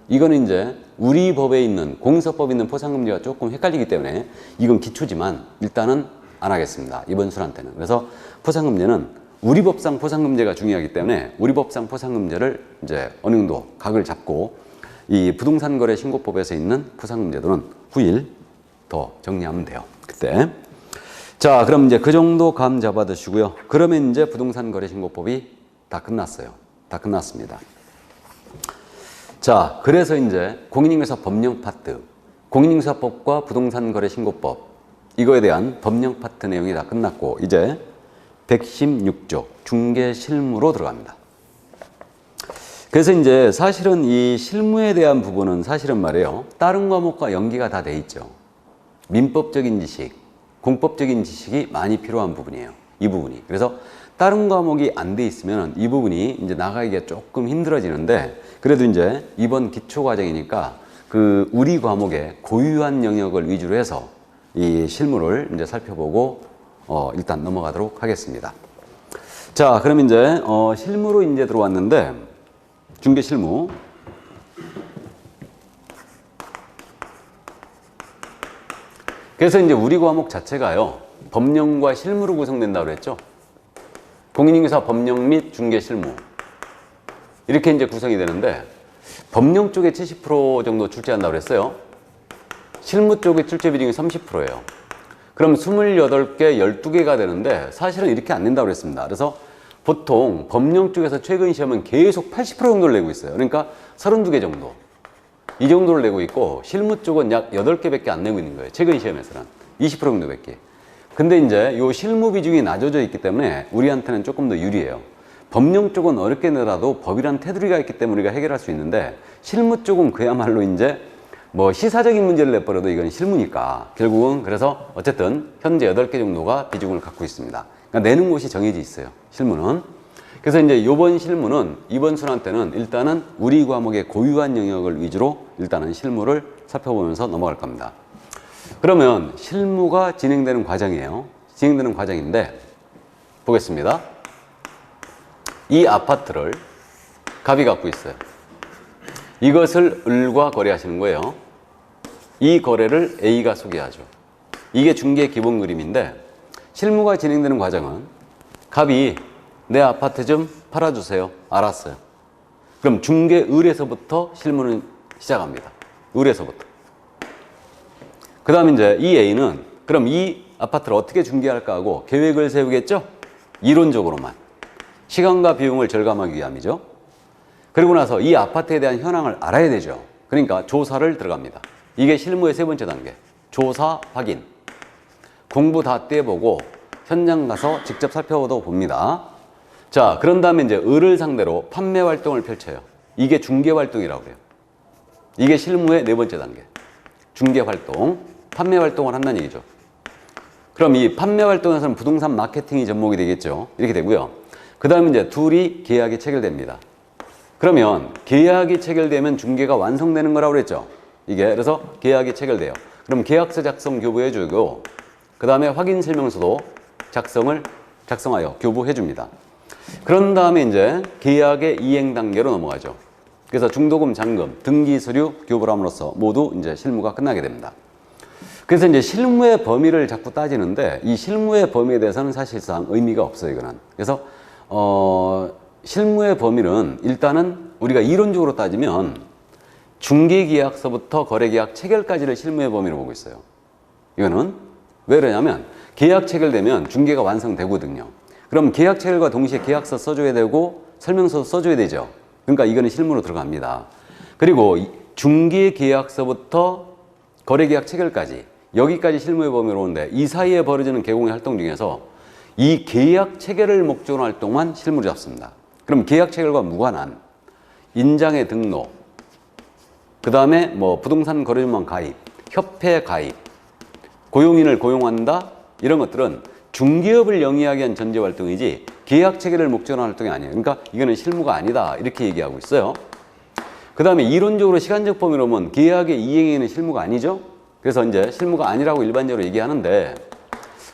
이거는 이제 우리 법에 있는, 공인사법에 있는 포상금지가 조금 헷갈리기 때문에 이건 기초지만 일단은 안 하겠습니다. 이번 술한테는. 그래서 포상금지는 우리 법상 포상금지가 중요하기 때문에 우리 법상 포상금지를 이제 어느 정도 각을 잡고, 이 부동산 거래 신고법에서 있는 포상금지들은 후일 더 정리하면 돼요. 그때. 자, 그럼 이제 그 정도 감 잡아 두시고요. 그러면 이제 부동산 거래 신고법이 다 끝났어요. 다 끝났습니다. 자, 그래서 이제 공인인증서 법령 파트, 공인인증서법과 부동산 거래 신고법, 이거에 대한 법령 파트 내용이 다 끝났고, 이제 116조 중개 실무로 들어갑니다. 그래서 이제 사실은 이 실무에 대한 부분은 사실은 말이에요. 다른 과목과 연계가 다 돼 있죠. 민법적인 지식, 공법적인 지식이 많이 필요한 부분이에요. 이 부분이. 그래서 다른 과목이 안 돼 있으면 이 부분이 이제 나가기가 조금 힘들어지는데, 그래도 이제 이번 기초 과정이니까 그 우리 과목의 고유한 영역을 위주로 해서 이 실무를 이제 살펴보고 일단 넘어가도록 하겠습니다. 자, 그럼 이제 실무로 이제 들어왔는데, 중개 실무. 그래서 이제 우리 과목 자체가요, 법령과 실무로 구성된다고 그랬죠. 공인인증서 법령 및 중개 실무. 이렇게 이제 구성이 되는데, 법령 쪽에 70% 정도 출제한다고 그랬어요. 실무 쪽의 출제 비중이 30%예요. 그럼 28개, 12개가 되는데, 사실은 이렇게 안 낸다고 그랬습니다. 그래서 보통 법령 쪽에서 최근 시험은 계속 80% 정도를 내고 있어요. 그러니까 32개 정도. 이 정도를 내고 있고, 실무 쪽은 약 8개밖에 안 내고 있는 거예요. 최근 시험에서는. 20% 정도밖에. 근데 이제 요 실무 비중이 낮아져 있기 때문에 우리한테는 조금 더 유리해요. 법령 쪽은 어렵게 내라도 법이란 테두리가 있기 때문에 우리가 해결할 수 있는데, 실무 쪽은 그야말로 이제 뭐 시사적인 문제를 내버려도 이건 실무니까 결국은, 그래서 어쨌든 현재 8개 정도가 비중을 갖고 있습니다. 그러니까 내는 곳이 정해져 있어요. 실무는. 그래서 이제 요번 실무는 이번 순환 때는 일단은 우리 과목의 고유한 영역을 위주로 일단은 실무를 살펴보면서 넘어갈 겁니다. 그러면 실무가 진행되는 과정이에요. 진행되는 과정인데 보겠습니다. 이 아파트를 갑이 갖고 있어요. 이것을 을과 거래하시는 거예요. 이 거래를 A가 소개하죠. 이게 중개 기본 그림인데, 실무가 진행되는 과정은 갑이 내 아파트 좀 팔아주세요. 알았어요. 그럼 중개 을에서부터 실무는 시작합니다. 을에서부터. 그 다음에 이제 이 A는 그럼 이 아파트를 어떻게 중개할까 하고 계획을 세우겠죠? 이론적으로만. 시간과 비용을 절감하기 위함이죠. 그리고 나서 이 아파트에 대한 현황을 알아야 되죠. 그러니까 조사를 들어갑니다. 이게 실무의 세 번째 단계. 조사, 확인. 공부 다 떼보고 현장 가서 직접 살펴보도 봅니다. 자, 그런 다음에 이제 을을 상대로 판매 활동을 펼쳐요. 이게 중개 활동이라고 그래요. 이게 실무의 네 번째 단계. 중개 활동, 판매 활동을 한다는 얘기죠. 그럼 이 판매 활동에서는 부동산 마케팅이 접목이 되겠죠. 이렇게 되고요. 그 다음에 이제 둘이 계약이 체결됩니다. 그러면 계약이 체결되면 중개가 완성되는 거라고 그랬죠. 이게 그래서 계약이 체결돼요. 그럼 계약서 작성 교부해 주고, 그 다음에 확인 설명서도 작성하여 교부해 줍니다. 그런 다음에 이제 계약의 이행 단계로 넘어가죠. 그래서 중도금, 잔금, 등기 서류 교부를 함으로써 모두 이제 실무가 끝나게 됩니다. 그래서 이제 실무의 범위를 자꾸 따지는데, 이 실무의 범위에 대해서는 사실상 의미가 없어요, 이거는. 그래서 실무의 범위는 일단은 우리가 이론적으로 따지면 중개계약서부터 거래계약 체결까지를 실무의 범위로 보고 있어요. 이거는 왜 그러냐면 계약 체결되면 중개가 완성되거든요. 그럼 계약 체결과 동시에 계약서 써줘야 되고 설명서 써줘야 되죠. 그러니까 이거는 실무로 들어갑니다. 그리고 중개계약서부터 거래계약 체결까지, 여기까지 실무의 범위로 오는데, 이 사이에 벌어지는 개공의 활동 중에서 이 계약 체결을 목적으로 할 동안 실무를 잡습니다. 그럼 계약 체결과 무관한 인장의 등록, 그 다음에 뭐 부동산 거래주만 가입, 협회 가입, 고용인을 고용한다, 이런 것들은 중개업을 영위하기 위한 전제 활동이지 계약 체결을 목적으로 하는 활동이 아니에요. 그러니까 이거는 실무가 아니다, 이렇게 얘기하고 있어요. 그 다음에 이론적으로 시간적 범위로 보면 계약의 이행에는 실무가 아니죠. 그래서 이제 실무가 아니라고 일반적으로 얘기하는데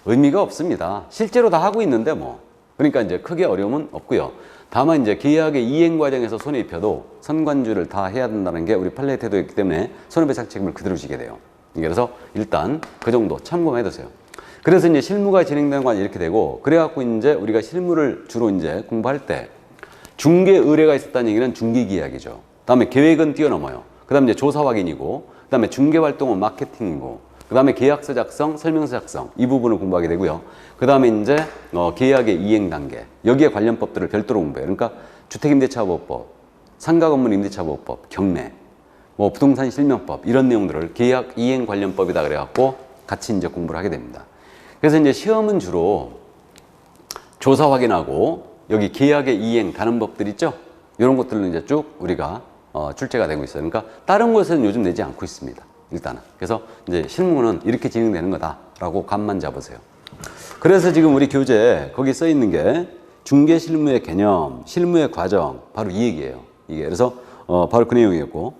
의미가 없습니다. 실제로 다 하고 있는데 뭐. 그러니까 이제 크게 어려움은 없고요. 다만 이제 계약의 이행 과정에서 손해 입혀도 선관주를 다 해야 된다는 게 우리 판례 태도였기 때문에 손해배상 책임을 그대로 지게 돼요. 그래서 일단 그 정도 참고만 해두세요. 그래서 이제 실무가 진행되는 건 이렇게 되고, 그래갖고 이제 우리가 실무를 주로 이제 공부할 때 중개 의뢰가 있었다는 얘기는 중개계약이죠. 다음에 계획은 뛰어넘어요. 그 다음에 이제 조사 확인이고, 그 다음에 중개 활동은 마케팅이고, 그 다음에 계약서 작성, 설명서 작성 이 부분을 공부하게 되고요. 그 다음에 이제 계약의 이행 단계 여기에 관련 법들을 별도로 공부해요. 그러니까 주택임대차보호법, 상가건물임대차보호법, 경매, 뭐 부동산 실명법 이런 내용들을 계약 이행 관련법이다 그래갖고 같이 이제 공부를 하게 됩니다. 그래서 이제 시험은 주로 조사 확인하고 여기 계약의 이행 다른 법들 있죠? 이런 것들로 이제 쭉 우리가 출제가 되고 있어요. 그러니까 다른 곳에서는 요즘 내지 않고 있습니다. 일단은. 그래서 이제 실무는 이렇게 진행되는 거다라고 감만 잡으세요. 그래서 지금 우리 교재에 거기 써 있는 게 중개 실무의 개념, 실무의 과정, 바로 이 얘기예요. 이게 그래서 바로 그 내용이었고,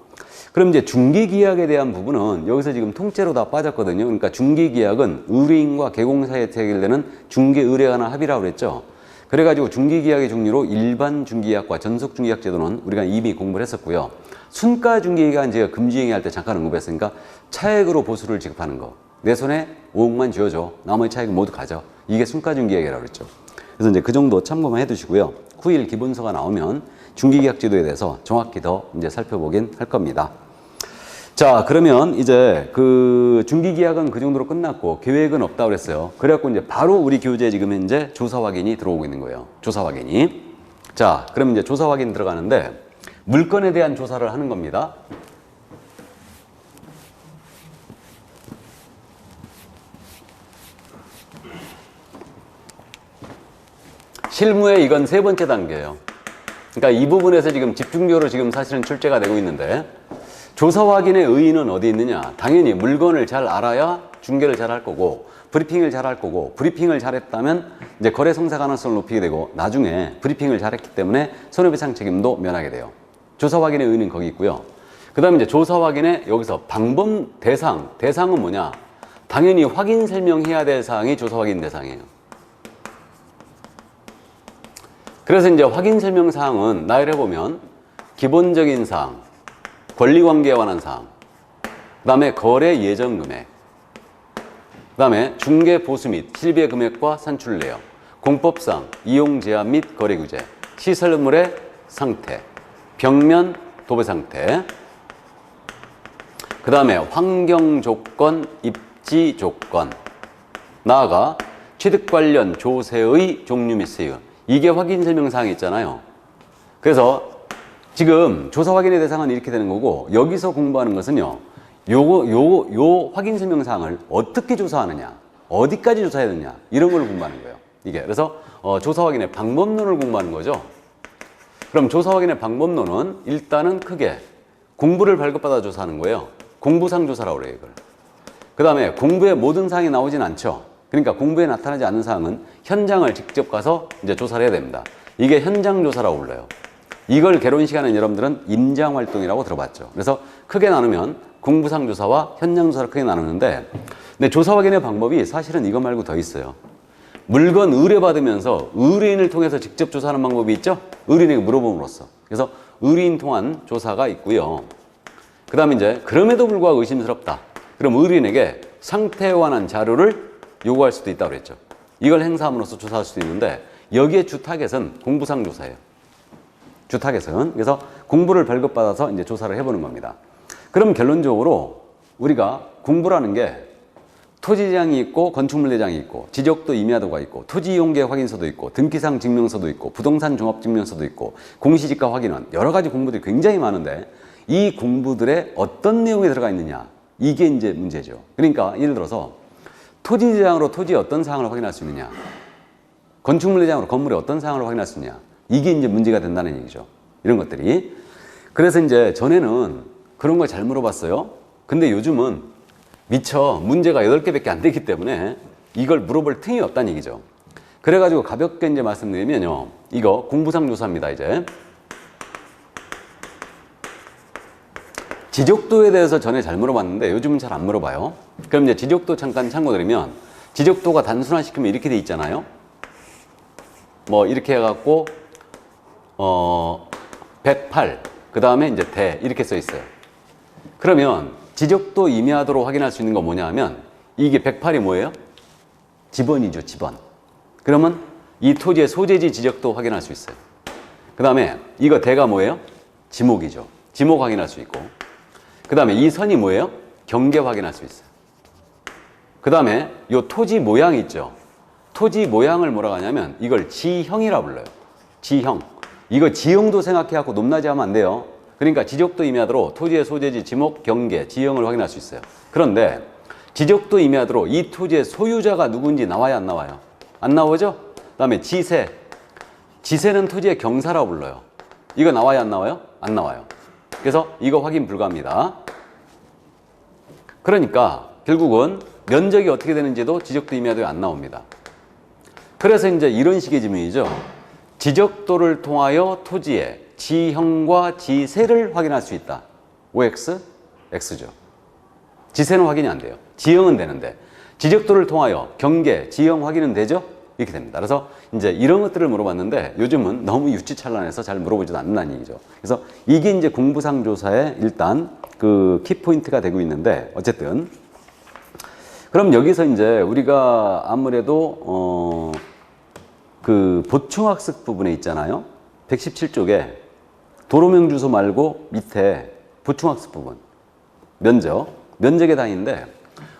그럼 이제 중개 계약에 대한 부분은 여기서 지금 통째로 다 빠졌거든요. 그러니까 중개 계약은 의뢰인과 개공 사이에 체결되는 중개 의뢰에 관한 합의라고 그랬죠. 그래가지고 중개 계약의 종류로 일반 중개 계약과 전속 중개 계약 제도는 우리가 이미 공부를 했었고요. 순가 중개 계약은 제가 금지행위 할 때 잠깐 언급했으니까 차액으로 보수를 지급하는 거. 내 손에 5억만 쥐어줘. 나머지 차액은 모두 가져. 이게 순가 중개 계약이라고 그랬죠. 그래서 이제 그 정도 참고만 해두시고요. 후일 기본서가 나오면 중개 계약 제도에 대해서 정확히 더 이제 살펴보긴 할 겁니다. 자, 그러면 이제 그 중개 계약은 그 정도로 끝났고 계획은 없다고 그랬어요. 그래갖고 이제 바로 우리 교재에 지금 현재 조사 확인이 들어오고 있는 거예요. 조사 확인이. 자, 그럼 이제 조사 확인 들어가는데 물건에 대한 조사를 하는 겁니다. 실무의 이건 세 번째 단계예요. 그러니까 이 부분에서 지금 집중적으로 지금 사실은 출제가 되고 있는데 조사 확인의 의의는 어디 있느냐? 당연히 물건을 잘 알아야 중개를 잘 할 거고 브리핑을 잘 할 거고 브리핑을 잘했다면 이제 거래 성사 가능성을 높이게 되고 나중에 브리핑을 잘했기 때문에 손해배상 책임도 면하게 돼요. 조사 확인의 의의는 거기 있고요. 그 다음에 이제 조사 확인의 여기서 방법 대상은 뭐냐? 당연히 확인 설명해야 될 사항이 조사 확인 대상이에요. 그래서 이제 확인 설명 사항은 나열해보면 기본적인 사항, 권리관계에 관한 사항, 그 다음에 거래 예정 금액, 그 다음에 중개 보수 및 실비의 금액과 산출 내역, 공법상 이용 제한 및 거래 규제, 시설물의 상태, 벽면 도배 상태, 그 다음에 환경 조건, 입지 조건, 나아가 취득 관련 조세의 종류 및 세율. 이게 확인 설명 사항이 있잖아요. 그래서 지금 조사 확인의 대상은 이렇게 되는 거고 여기서 공부하는 것은요. 요 확인 설명 사항을 어떻게 조사하느냐, 어디까지 조사해야 되느냐 이런 걸 공부하는 거예요. 이게 그래서 조사 확인의 방법론을 공부하는 거죠. 그럼 조사 확인의 방법론은 일단은 크게 공부를 발급받아 조사하는 거예요. 공부상 조사라고 그래요, 이걸. 그 다음에 공부의 모든 사항이 나오진 않죠. 그러니까 공부에 나타나지 않는 사항은 현장을 직접 가서 이제 조사를 해야 됩니다. 이게 현장 조사라고 불러요. 이걸 개론 시간에 여러분들은 임장 활동이라고 들어봤죠. 그래서 크게 나누면 공부상 조사와 현장 조사를 크게 나누는데, 근데 조사 확인의 방법이 사실은 이거 말고 더 있어요. 물건 의뢰받으면서 의뢰인을 통해서 직접 조사하는 방법이 있죠. 의뢰인에게 물어봄으로써. 그래서 의뢰인 통한 조사가 있고요. 그 다음에 이제 그럼에도 불구하고 의심스럽다. 그럼 의뢰인에게 상태에 관한 자료를 요구할 수도 있다고 그랬죠. 이걸 행사함으로써 조사할 수도 있는데 여기에 주 타겟은 공부상 조사예요. 주 타겟은. 그래서 공부를 발급받아서 이제 조사를 해보는 겁니다. 그럼 결론적으로 우리가 공부라는 게 토지대장이 있고 건축물대장이 있고 지적도 임야도가 있고 토지이용계획 확인서도 있고 등기상 증명서도 있고 부동산 종합증명서도 있고 공시지가 확인원 여러 가지 공부들이 굉장히 많은데 이 공부들의 어떤 내용이 들어가 있느냐 이게 이제 문제죠. 그러니까 예를 들어서 토지대장으로 토지의 어떤 사항을 확인할 수 있느냐, 건축물대장으로 건물의 어떤 사항을 확인할 수 있느냐, 이게 이제 문제가 된다는 얘기죠. 이런 것들이. 그래서 이제 전에는 그런 걸 잘 물어봤어요. 근데 요즘은 미처 문제가 8개밖에 안 되기 때문에 이걸 물어볼 틈이 없다는 얘기죠. 그래가지고 가볍게 이제 말씀드리면요. 이거 공부상 조사입니다, 이제. 지적도에 대해서 전에 잘 물어봤는데 요즘은 잘 안 물어봐요. 그럼 이제 지적도 잠깐 참고드리면 지적도가 단순화시키면 이렇게 돼 있잖아요. 뭐 이렇게 해갖고 108 그 다음에 이제 대 이렇게 써 있어요. 그러면 지적도 임야도로 확인할 수 있는 건 뭐냐 하면 이게 108이 뭐예요? 지번이죠, 지번. 그러면 이 토지의 소재지 지적도 확인할 수 있어요. 그 다음에 이거 대가 뭐예요? 지목이죠. 지목 확인할 수 있고. 그 다음에 이 선이 뭐예요? 경계 확인할 수 있어요. 그 다음에 요 토지 모양이 있죠. 토지 모양을 뭐라고 하냐면 이걸 지형이라 불러요. 지형. 이거 지형도 생각해갖고 높낮이 하면 안 돼요. 그러니까 지적도 임야도로 토지의 소재지, 지목, 경계, 지형을 확인할 수 있어요. 그런데 지적도 임야도로 이 토지의 소유자가 누군지 나와야 안 나와요? 안 나오죠? 그 다음에 지세. 지세는 토지의 경사라고 불러요. 이거 나와야 안 나와요? 안 나와요. 그래서 이거 확인 불가합니다. 그러니까 결국은 면적이 어떻게 되는지도 지적도 임야도에 안 나옵니다. 그래서 이제 이런 식의 질문이죠. 지적도를 통하여 토지의 지형과 지세를 확인할 수 있다. OX, X죠. 지세는 확인이 안 돼요. 지형은 되는데 지적도를 통하여 경계, 지형 확인은 되죠? 이렇게 됩니다. 그래서 이제 이런 것들을 물어봤는데 요즘은 너무 유치찬란해서 잘 물어보지도 않는다는 얘기죠. 그래서 이게 이제 공부상 조사의 일단 그 키포인트가 되고 있는데 어쨌든 그럼 여기서 이제 우리가 아무래도 그 보충학습 부분에 있잖아요. 117쪽에 도로명 주소 말고 밑에 보충학습 부분 면적의 단위인데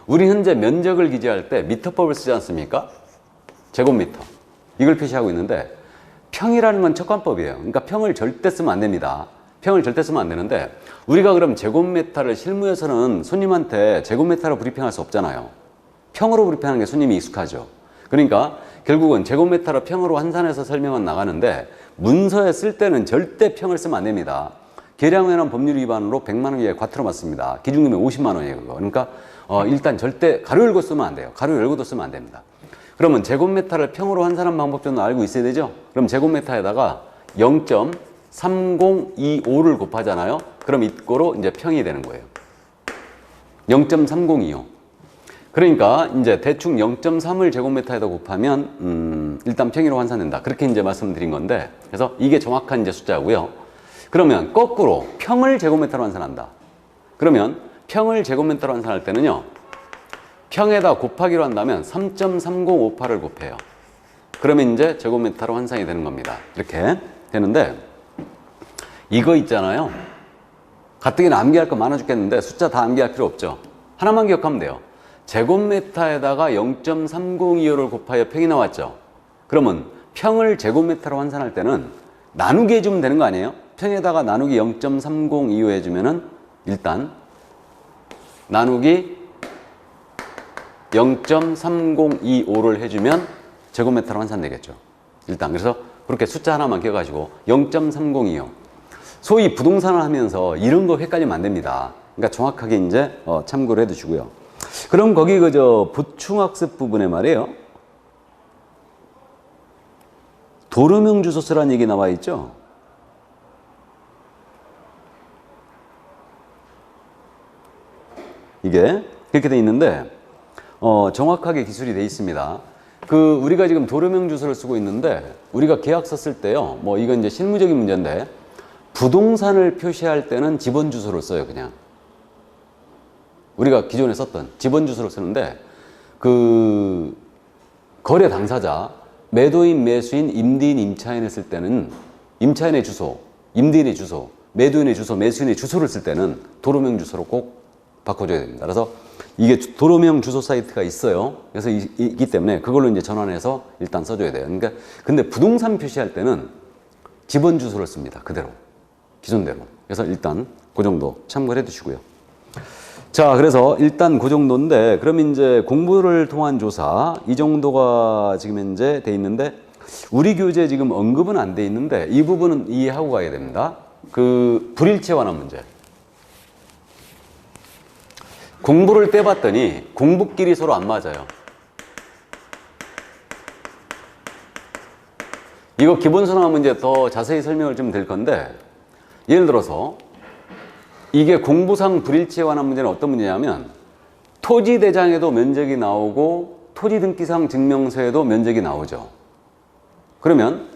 우리 현재 면적을 기재할 때 미터법을 쓰지 않습니까? 제곱미터 이걸 표시하고 있는데 평이라는 건 척관법이에요. 그러니까 평을 절대 쓰면 안 됩니다. 평을 절대 쓰면 안 되는데 우리가 그럼 제곱미터를 실무에서는 손님한테 제곱미터로 브리핑할 수 없잖아요. 평으로 브리핑하는 게 손님이 익숙하죠. 그러니까 결국은 제곱미터로 평으로 환산해서 설명은 나가는데 문서에 쓸 때는 절대 평을 쓰면 안 됩니다. 계량회원 법률 위반으로 100만 원 이하의 과태료 맞습니다. 기준금액 50만 원이에요. 그거. 그러니까 일단 절대 가로 열고 쓰면 안 돼요. 가로 열고도 쓰면 안 됩니다. 그러면 제곱미터를 평으로 환산하는 방법 정도 알고 있어야 되죠? 그럼 제곱미터에다가 0.3025를 곱하잖아요. 그럼 이거로 이제 평이 되는 거예요. 0.3025. 그러니까 이제 대충 0.3을 제곱미터에다 곱하면 일단 평이로 환산된다. 그렇게 이제 말씀드린 건데 그래서 이게 정확한 이제 숫자고요. 그러면 거꾸로 평을 제곱미터로 환산한다. 그러면 평을 제곱미터로 환산할 때는요. 평에다 곱하기로 한다면 3.3058을 곱해요. 그러면 이제 제곱미터로 환산이 되는 겁니다. 이렇게 되는데 이거 있잖아요. 가뜩이나 암기할 거 많아 죽겠는데 숫자 다 암기할 필요 없죠. 하나만 기억하면 돼요. 제곱미터에다가 0.3025를 곱하여 평이 나왔죠. 그러면 평을 제곱미터로 환산할 때는 나누기 해주면 되는 거 아니에요? 평에다가 나누기 0.3025 해주면은 일단 나누기 0.3025를 해주면 제곱미터로 환산되겠죠. 일단 그래서 그렇게 숫자 하나만 기억하시고 0.3025 소위 부동산을 하면서 이런 거 헷갈리면 안 됩니다. 그러니까 정확하게 이제 참고를 해두시고요. 그럼 거기 그저 보충학습 부분에 말이에요. 도로명 주소 쓰라는 얘기 나와 있죠. 이게 그렇게 돼 있는데 정확하게 기술이 돼 있습니다. 그 우리가 지금 도로명 주소를 쓰고 있는데 우리가 계약서 쓸 때요. 뭐 이건 이제 실무적인 문제인데 부동산을 표시할 때는 집원 주소를 써요. 그냥 우리가 기존에 썼던 집원 주소를 쓰는데 그 거래 당사자 매도인, 매수인, 임대인, 임차인을 쓸 때는 임차인의 주소, 임대인의 주소, 매도인의 주소, 매수인의 주소를 쓸 때는 도로명 주소로 꼭 바꿔줘야 됩니다. 그래서 이게 도로명 주소 사이트가 있어요. 그래서 있기 때문에 그걸로 이제 전환해서 일단 써줘야 돼요. 그러니까 근데 부동산 표시할 때는 집원 주소를 씁니다. 그대로 기존대로. 그래서 일단 그 정도 참고를 해두시고요. 자, 그래서 일단 그 정도인데 그럼 이제 공부를 통한 조사 이 정도가 지금 현재 돼 있는데 우리 교재에 지금 언급은 안 돼 있는데 이 부분은 이해하고 가야 됩니다. 그 불일치에 관한 문제. 공부를 떼봤더니 공부끼리 서로 안 맞아요. 이거 기본선화 문제 더 자세히 설명을 좀 드릴 건데 예를 들어서 이게 공부상 불일치에 관한 문제는 어떤 문제냐면 토지대장에도 면적이 나오고 토지등기상 증명서에도 면적이 나오죠. 그러면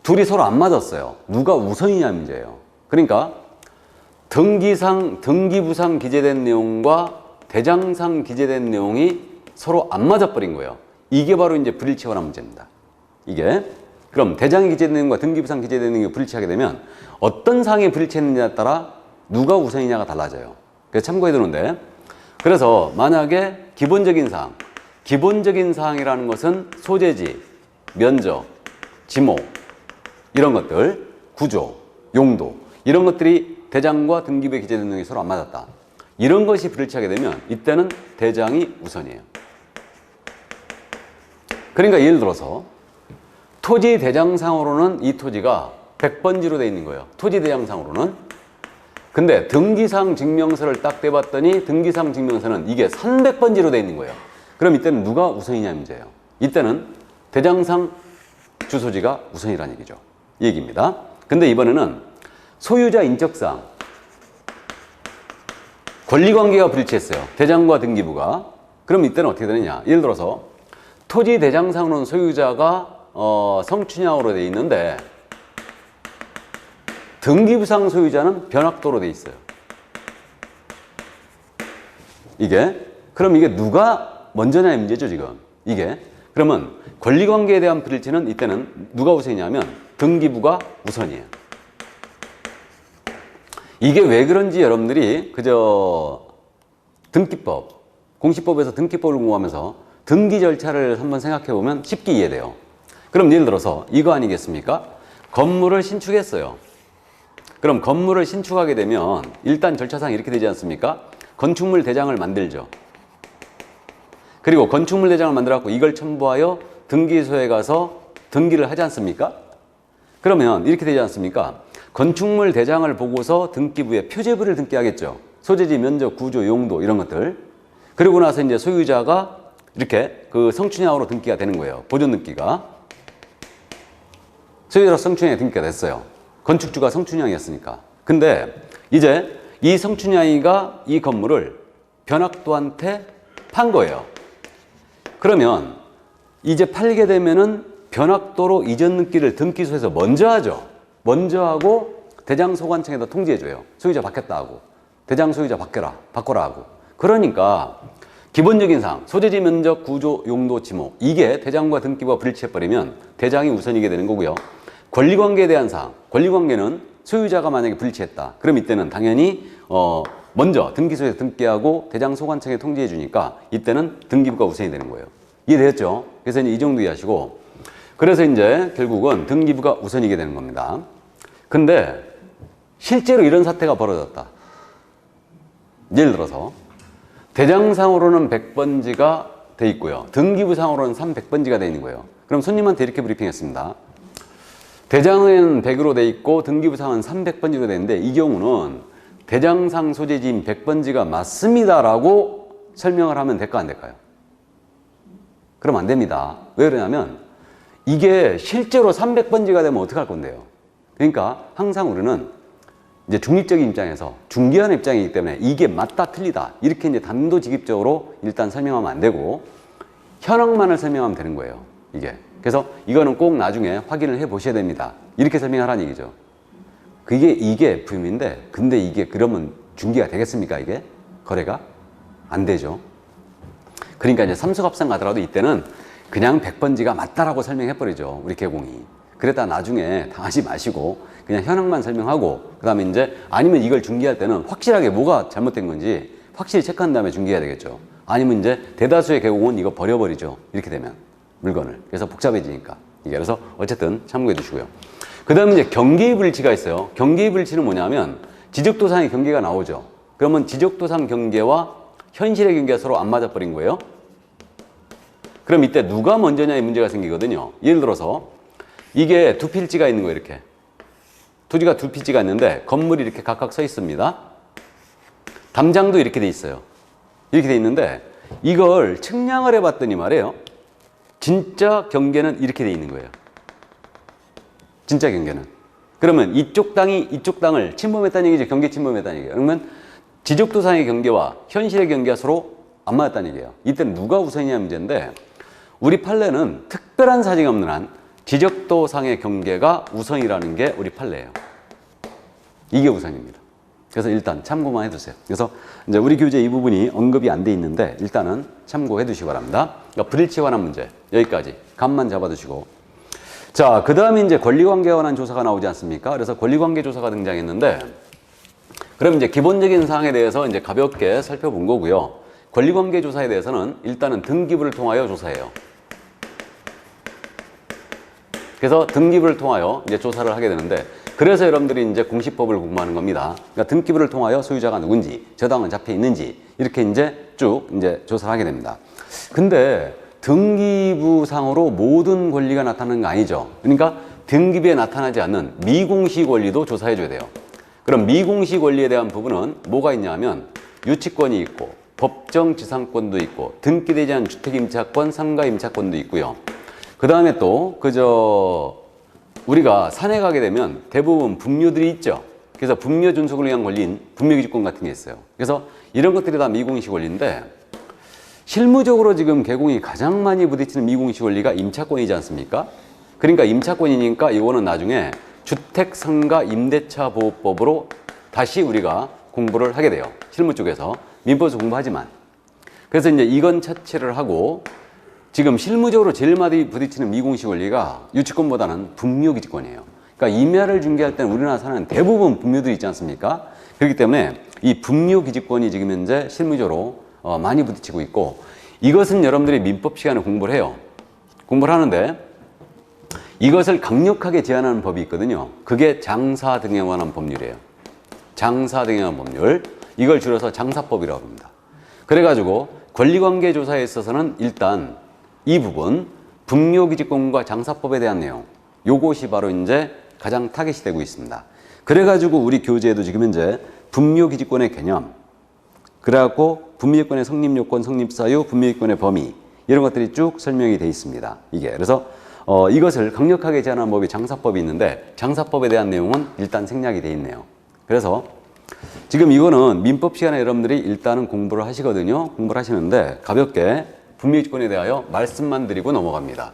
둘이 서로 안 맞았어요. 누가 우선이냐 문제예요. 그러니까 등기부상 기재된 내용과 대장상 기재된 내용이 서로 안 맞아버린 거예요. 이게 바로 이제 불일치에 관한 문제입니다. 이게 그럼 대장에 기재된 내용과 등기부상 기재된 내용이 불일치하게 되면 어떤 상에 불일치했느냐에 따라 누가 우선이냐가 달라져요. 그래서 참고해 두는데 그래서 만약에 기본적인 사항 기본적인 사항이라는 것은 소재지, 면적, 지목, 이런 것들, 구조, 용도, 이런 것들이 대장과 등기부에 기재된 내용이 서로 안 맞았다. 이런 것이 불일치하게 되면 이때는 대장이 우선이에요. 그러니까 예를 들어서 토지 대장상으로는 이 토지가 100번지로 되어 있는 거예요. 토지 대장상으로는. 근데 등기상 증명서를 딱 떼봤더니 등기상 증명서는 이게 300번지로 되어 있는 거예요. 그럼 이때는 누가 우선이냐 문제예요. 이때는 대장상 주소지가 우선이라는 얘기죠. 이 얘기입니다. 근데 이번에는 소유자 인적상 권리관계가 불일치했어요. 대장과 등기부가. 그럼 이때는 어떻게 되느냐. 예를 들어서 토지 대장상으로는 소유자가 성춘향으로 되어 있는데 등기부상 소유자는 변학도로 되어 있어요. 그럼 이게 누가 먼저냐의 문제죠, 지금. 그러면 권리관계에 대한 불일치는 이때는 누가 우선이냐면 등기부가 우선이에요. 이게 왜 그런지 여러분들이 그저 등기법, 공시법에서 등기법을 공부하면서 등기 절차를 한번 생각해 보면 쉽게 이해돼요. 그럼 예를 들어서 이거 아니겠습니까? 건물을 신축했어요. 그럼 건물을 신축하게 되면 일단 절차상 이렇게 되지 않습니까? 건축물 대장을 만들죠. 그리고 건축물 대장을 만들어갖고 이걸 첨부하여 등기소에 가서 등기를 하지 않습니까? 그러면 이렇게 되지 않습니까? 건축물 대장을 보고서 등기부에 표제부를 등기하겠죠. 소재지, 면적, 구조, 용도 이런 것들. 그리고 나서 이제 소유자가 이렇게 그 성춘향으로 등기가 되는 거예요. 보존 등기가. 소유자로 성춘향이 등기가 됐어요. 건축주가 성춘향이었으니까. 근데 이제 이 성춘향이가 이 건물을 변학도한테 판 거예요. 그러면 이제 팔게 되면은 변학도로 이전 등기를 등기소에서 먼저 하죠. 먼저 하고 대장소관청에다 통지해줘요. 소유자 바뀌었다 하고. 대장 소유자 바꿔라 하고. 그러니까 기본적인 사항, 소재지, 면적, 구조, 용도, 지목 이게 대장과 등기부가 불일치해버리면 대장이 우선이게 되는 거고요. 권리관계에 대한 사항, 권리관계는 소유자가 만약에 불일치했다. 그럼 이때는 당연히 먼저 등기소에서 등기하고 대장소관청에 통지해 주니까 이때는 등기부가 우선이 되는 거예요. 이해되셨죠? 그래서 이제 이 정도 이해하시고 그래서 이제 결국은 등기부가 우선이게 되는 겁니다. 근데 실제로 이런 사태가 벌어졌다. 예를 들어서 대장상으로는 100번지가 돼 있고요. 등기부상으로는 300번지가 돼 있는 거예요. 그럼 손님한테 이렇게 브리핑했습니다. 대장은 100으로 돼 있고 등기부상은 300번지로 돼 있는데 이 경우는 대장상 소재지인 100번지가 맞습니다라고 설명을 하면 될까 안 될까요? 그럼 안 됩니다. 왜 그러냐면 이게 실제로 300번지가 되면 어떡할 건데요? 그러니까 항상 우리는 이제 중립적인 입장에서 중개하는 입장이기 때문에 이게 맞다 틀리다 이렇게 이제 단도직입적으로 일단 설명하면 안 되고 현황만을 설명하면 되는 거예요. 그래서 이거는 꼭 나중에 확인을 해 보셔야 됩니다. 이렇게 설명하라는 얘기죠. 이게 FM인데 근데 이게 그러면 중개가 되겠습니까? 이게 거래가 안 되죠. 그러니까 이제 삼수갑산 가더라도 이때는 그냥 100번지가 맞다라고 설명해버리죠. 우리 개공이. 그랬다 나중에 당하지 마시고 그냥 현황만 설명하고 그 다음에 이제 아니면 이걸 중개할 때는 확실하게 뭐가 잘못된 건지 확실히 체크한 다음에 중개해야 되겠죠. 아니면 이제 대다수의 개공은 이거 버려버리죠. 이렇게 되면 물건을. 그래서 복잡해지니까. 그래서 어쨌든 참고해 두시고요. 그 다음에 이제 경계의 불일치가 있어요. 경계의 불일치는 뭐냐면 지적도상의 경계가 나오죠. 그러면 지적도상 경계와 현실의 경계가 서로 안 맞아버린 거예요. 그럼 이때 누가 먼저냐의 문제가 생기거든요. 예를 들어서 이게 두 필지가 있는 거예요. 이렇게 토지가 두 필지가 있는데 건물이 이렇게 각각 서 있습니다. 담장도 이렇게 돼 있어요. 이렇게 돼 있는데 이걸 측량을 해봤더니 말이에요. 진짜 경계는 이렇게 돼 있는 거예요. 진짜 경계는. 그러면 이쪽 땅을 침범했다는 얘기죠. 경계 침범했다는 얘기예요. 그러면 지적도상의 경계와 현실의 경계가 서로 안 맞았다는 얘기예요. 이때는 누가 우선이냐 문제인데 우리 판례는 특별한 사정이 없는 한 지적도상의 경계가 우선이라는 게 우리 판례예요. 이게 우선입니다. 그래서 일단 참고만 해두세요. 그래서 이제 우리 교재 이 부분이 언급이 안 돼 있는데 일단은 참고해 두시기 바랍니다. 그러니까 불일치에 관한 문제 여기까지 감만 잡아두시고 자, 그 다음에 이제 권리관계에 관한 조사가 나오지 않습니까? 그래서 권리관계 조사가 등장했는데 그럼 이제 기본적인 사항에 대해서 이제 가볍게 살펴본 거고요. 권리관계 조사에 대해서는 일단은 등기부를 통하여 조사해요. 그래서 등기부를 통하여 이제 조사를 하게 되는데, 그래서 여러분들이 이제 공시법을 공부하는 겁니다. 그러니까 등기부를 통하여 소유자가 누군지, 저당은 잡혀 있는지, 이렇게 이제 쭉 이제 조사를 하게 됩니다. 근데 등기부상으로 모든 권리가 나타나는 거 아니죠. 그러니까 등기부에 나타나지 않는 미공시 권리도 조사해 줘야 돼요. 그럼 미공시 권리에 대한 부분은 뭐가 있냐면 유치권이 있고 법정 지상권도 있고 등기되지 않은 주택임차권, 상가임차권도 있고요. 그 다음에 또 우리가 산에 가게 되면 대부분 분묘들이 있죠. 그래서 분묘 준속을 위한 권리인 분묘기지권 같은 게 있어요. 그래서 이런 것들이 다 미공시 권리인데, 실무적으로 지금 개공이 가장 많이 부딪히는 미공시 권리가 임차권이지 않습니까? 그러니까 임차권이니까 이거는 나중에 주택, 상가, 임대차 보호법으로 다시 우리가 공부를 하게 돼요. 실무 쪽에서. 민법에서 공부하지만. 그래서 이제 이건 차치를 하고, 지금 실무적으로 제일 많이 부딪히는 미공시 권리가 유치권보다는 분묘기지권이에요. 그러니까 임야를 중개할 때는 우리나라 사는 대부분 분묘들이 있지 않습니까? 그렇기 때문에 이 분묘기지권이 지금 현재 실무적으로 많이 부딪히고 있고, 이것은 여러분들이 민법 시간에 공부를 해요. 공부를 하는데 이것을 강력하게 제한하는 법이 있거든요. 그게 장사 등에 관한 법률이에요. 장사 등에 관한 법률. 이걸 줄여서 장사법이라고 합니다. 그래가지고 권리관계 조사에 있어서는 일단 이 부분 분묘기지권과 장사법에 대한 내용, 요것이 바로 이제 가장 타겟이 되고 있습니다. 그래가지고 우리 교재에도 지금 현재 분묘기지권의 개념, 그래갖고 분묘기권의 성립요건, 성립사유, 분묘기권의 범위, 이런 것들이 쭉 설명이 되어 있습니다. 이게 그래서 이것을 강력하게 제한하는 법이 장사법이 있는데, 장사법에 대한 내용은 일단 생략이 되어 있네요. 그래서 지금 이거는 민법 시간에 여러분들이 일단은 공부를 하시거든요. 공부를 하시는데 가볍게 분묘기지권에 대하여 말씀만 드리고 넘어갑니다.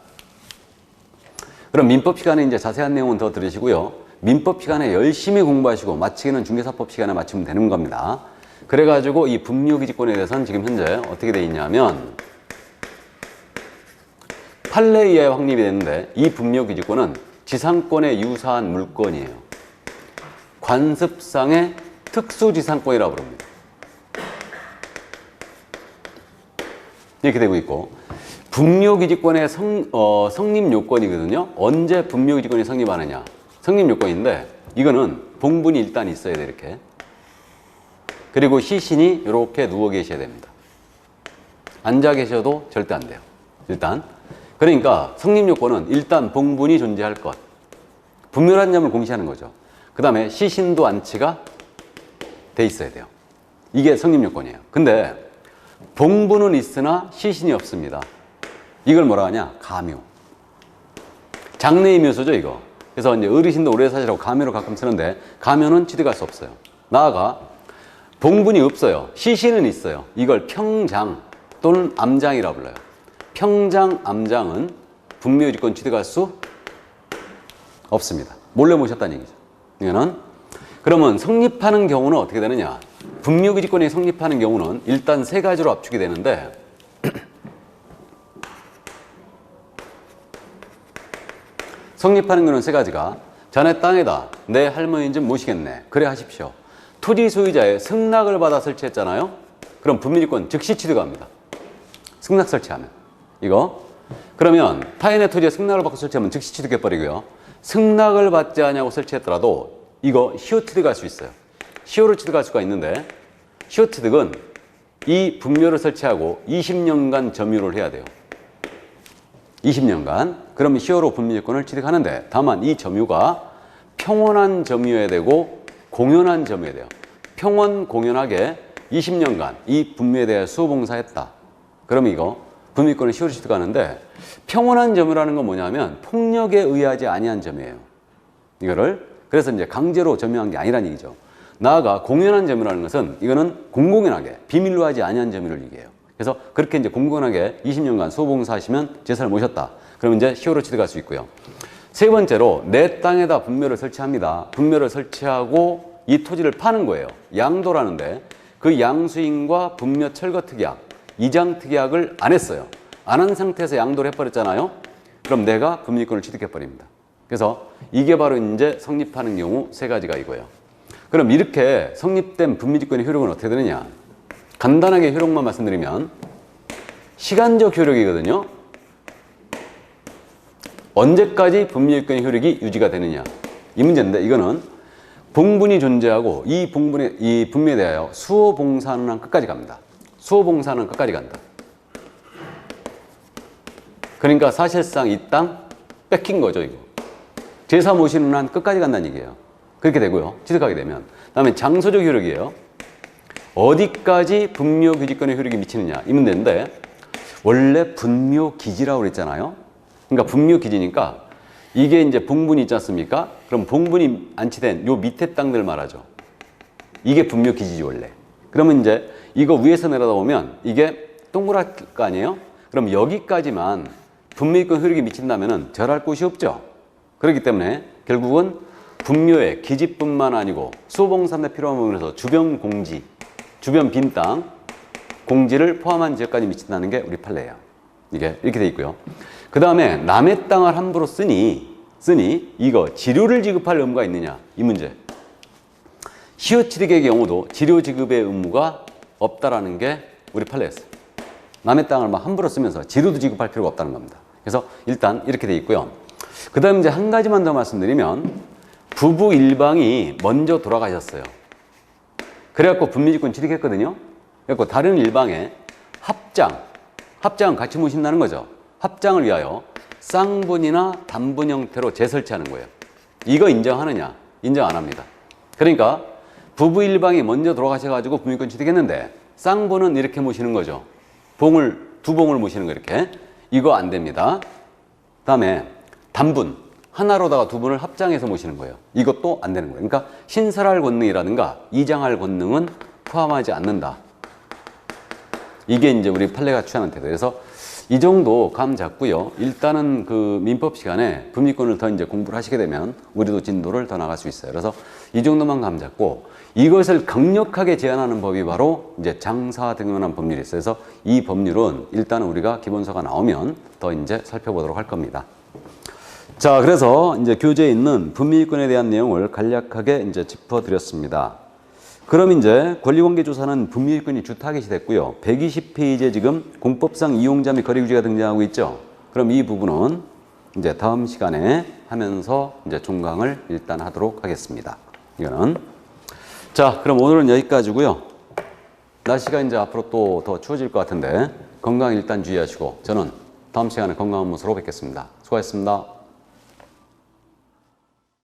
그럼 민법 시간에 이제 자세한 내용은 더 들으시고요. 민법 시간에 열심히 공부하시고 마치기는 중개사법 시간에 마치면 되는 겁니다. 그래가지고 이 분묘기지권에 대해서는 지금 현재 어떻게 되어 있냐면 판례에 의해 확립이 되는데, 이 분묘기지권은 지상권에 유사한 물건이에요. 관습상의 특수지상권이라고 부릅니다. 이렇게 되고 있고, 분묘기지권의 성립요건이거든요. 언제 분묘기지권이 성립하느냐. 성립요건인데 이거는 봉분이 일단 있어야 돼, 이렇게. 그리고 시신이 이렇게 누워 계셔야 됩니다. 앉아 계셔도 절대 안 돼요. 일단. 그러니까 성립요건은 일단 봉분이 존재할 것. 분묘한 점을 공시하는 거죠. 그 다음에 시신도 안치가 돼 있어야 돼요. 이게 성립요건이에요. 근데 봉분은 있으나 시신이 없습니다. 이걸 뭐라 하냐? 가묘. 장래의 묘소죠, 이거. 그래서 이제 어르신도 오래 사시라고 가묘를 가끔 쓰는데, 가묘는 취득할 수 없어요. 나아가 봉분이 없어요. 시신은 있어요. 이걸 평장 또는 암장이라고 불러요. 평장, 암장은 분묘기지권 취득할 수 없습니다. 몰래 모셨다는 얘기죠. 이거는. 그러면 성립하는 경우는 어떻게 되느냐? 분묘기지권이 성립하는 경우는 일단 세 가지로 압축이 되는데, 성립하는 경우는 세 가지가, 자네 땅에다 내 할머니 좀 모시겠네. 그래 하십시오. 토지 소유자의 승낙을 받아 설치했잖아요. 그럼 분묘기지권 즉시 취득합니다. 승낙 설치하면. 이거. 그러면 타인의 토지에 승낙을 받고 설치하면 즉시 취득해버리고요. 승낙을 받지 않냐고 설치했더라도 이거 시효 취득할 수 있어요. 시효를 취득할 수가 있는데, 시효 취득은 이 분묘를 설치하고 20년간 점유를 해야 돼요. 20년간. 그러면 시효로 분묘기지권을 취득하는데, 다만 이 점유가 평온한 점유여야 되고 공연한 점유여야 돼요. 평온, 공연하게 20년간 이 분묘에 대해 수호봉사했다. 그러면 이거 분묘기권을 시효로 취득하는데, 평온한 점유라는 건 뭐냐면 폭력에 의하지 아니한 점유예요. 이거를. 그래서 이제 강제로 점유한 게 아니란 얘기죠. 나아가 공연한 점유라는 것은 이거는 공공연하게 비밀로 하지 아니한 점유를 얘기해요. 그래서 그렇게 이제 공공연하게 20년간 수호봉사하시면 제사를 모셨다. 그러면 이제 시효로 취득할 수 있고요. 세 번째로 내 땅에다 분묘를 설치합니다. 분묘를 설치하고 이 토지를 파는 거예요. 양도라는데 그 양수인과 분묘 철거 특약, 이장 특약을 안 했어요. 안 한 상태에서 양도를 해버렸잖아요. 그럼 내가 분묘기권을 취득해버립니다. 그래서 이게 바로 이제 성립하는 경우 세 가지가 이거예요. 그럼 이렇게 성립된 분묘기권의 효력은 어떻게 되느냐? 간단하게 효력만 말씀드리면 시간적 효력이거든요. 언제까지 분미일권의 효력이 유지가 되느냐, 이 문제인데, 이거는 봉분이 존재하고 이 분미에 대하여 수호봉사하는 한 끝까지 갑니다. 수호봉사는 끝까지 간다. 그러니까 사실상 이 땅 뺏긴 거죠, 이거. 제사 모시는 한 끝까지 간다는 얘기예요. 그렇게 되고요. 취득하게 되면. 그다음에 장소적 효력이에요. 어디까지 분묘규지권의 효력이 미치느냐, 이 문제인데, 원래 분묘기지라고 그랬잖아요. 그러니까 분묘기지니까 이게 이제 봉분이 있지 않습니까? 그럼 봉분이 안치된 요 밑에 땅들 말하죠. 이게 분묘기지지 원래. 그러면 이제 이거 위에서 내려다보면 이게 동그랄 거 아니에요? 그럼 여기까지만 분묘이권 효력이 미친다면은 절할 곳이 없죠. 그렇기 때문에 결국은 분묘의 기지뿐만 아니고 수호봉사에 필요한 부분에서 주변 공지, 주변 빈 땅, 공지를 포함한 지역까지 미친다는 게 우리 판례예요. 이게 이렇게 돼 있고요. 그 다음에 남의 땅을 함부로 쓰니 이거 지료를 지급할 의무가 있느냐, 이 문제. 시효취득의 경우도 지료 지급의 의무가 없다라는 게 우리 판례였어요. 남의 땅을 막 함부로 쓰면서 지료도 지급할 필요가 없다는 겁니다. 그래서 일단 이렇게 돼 있고요. 그 다음 이제 한 가지만 더 말씀드리면, 부부 일방이 먼저 돌아가셨어요. 그래갖고 분미지권 취득했거든요. 그래갖고 다른 일방에 합장은 같이 모신다는 거죠. 합장을 위하여 쌍분이나 단분 형태로 재설치하는 거예요. 이거 인정하느냐? 인정 안 합니다. 그러니까 부부 일방이 먼저 돌아가셔가지고 분미권 취득했는데 쌍분은 이렇게 모시는 거죠. 두 봉을 모시는 거 이렇게. 이거 안 됩니다. 다음에 단분, 하나로다가 두 분을 합장해서 모시는 거예요. 이것도 안 되는 거예요. 그러니까 신설할 권능이라든가 이장할 권능은 포함하지 않는다. 이게 이제 우리 판례가 취하는 태도. 그래서 이 정도 감 잡고요. 일단은 그 민법 시간에 분미권을 더 이제 공부를 하시게 되면 우리도 진도를 더 나갈 수 있어요. 그래서 이 정도만 감 잡고 이것을 강력하게 제한하는 법이 바로 이제 장사 등용한 법률이 있어요. 그래서 이 법률은 일단은 우리가 기본서가 나오면 더 이제 살펴보도록 할 겁니다. 자, 그래서 이제 교재에 있는 분미권에 대한 내용을 간략하게 이제 짚어드렸습니다. 그럼 이제 권리관계조사는 분미일권이 주 타겟이 됐고요. 120페이지에 지금 공법상 이용자 및 거래규제가 등장하고 있죠. 그럼 이 부분은 이제 다음 시간에 하면서 이제 종강을 일단 하도록 하겠습니다. 이거는. 자, 그럼 오늘은 여기까지고요. 날씨가 이제 앞으로 또 더 추워질 것 같은데 건강 일단 주의하시고 저는 다음 시간에 건강 업무서로 뵙겠습니다. 수고하셨습니다.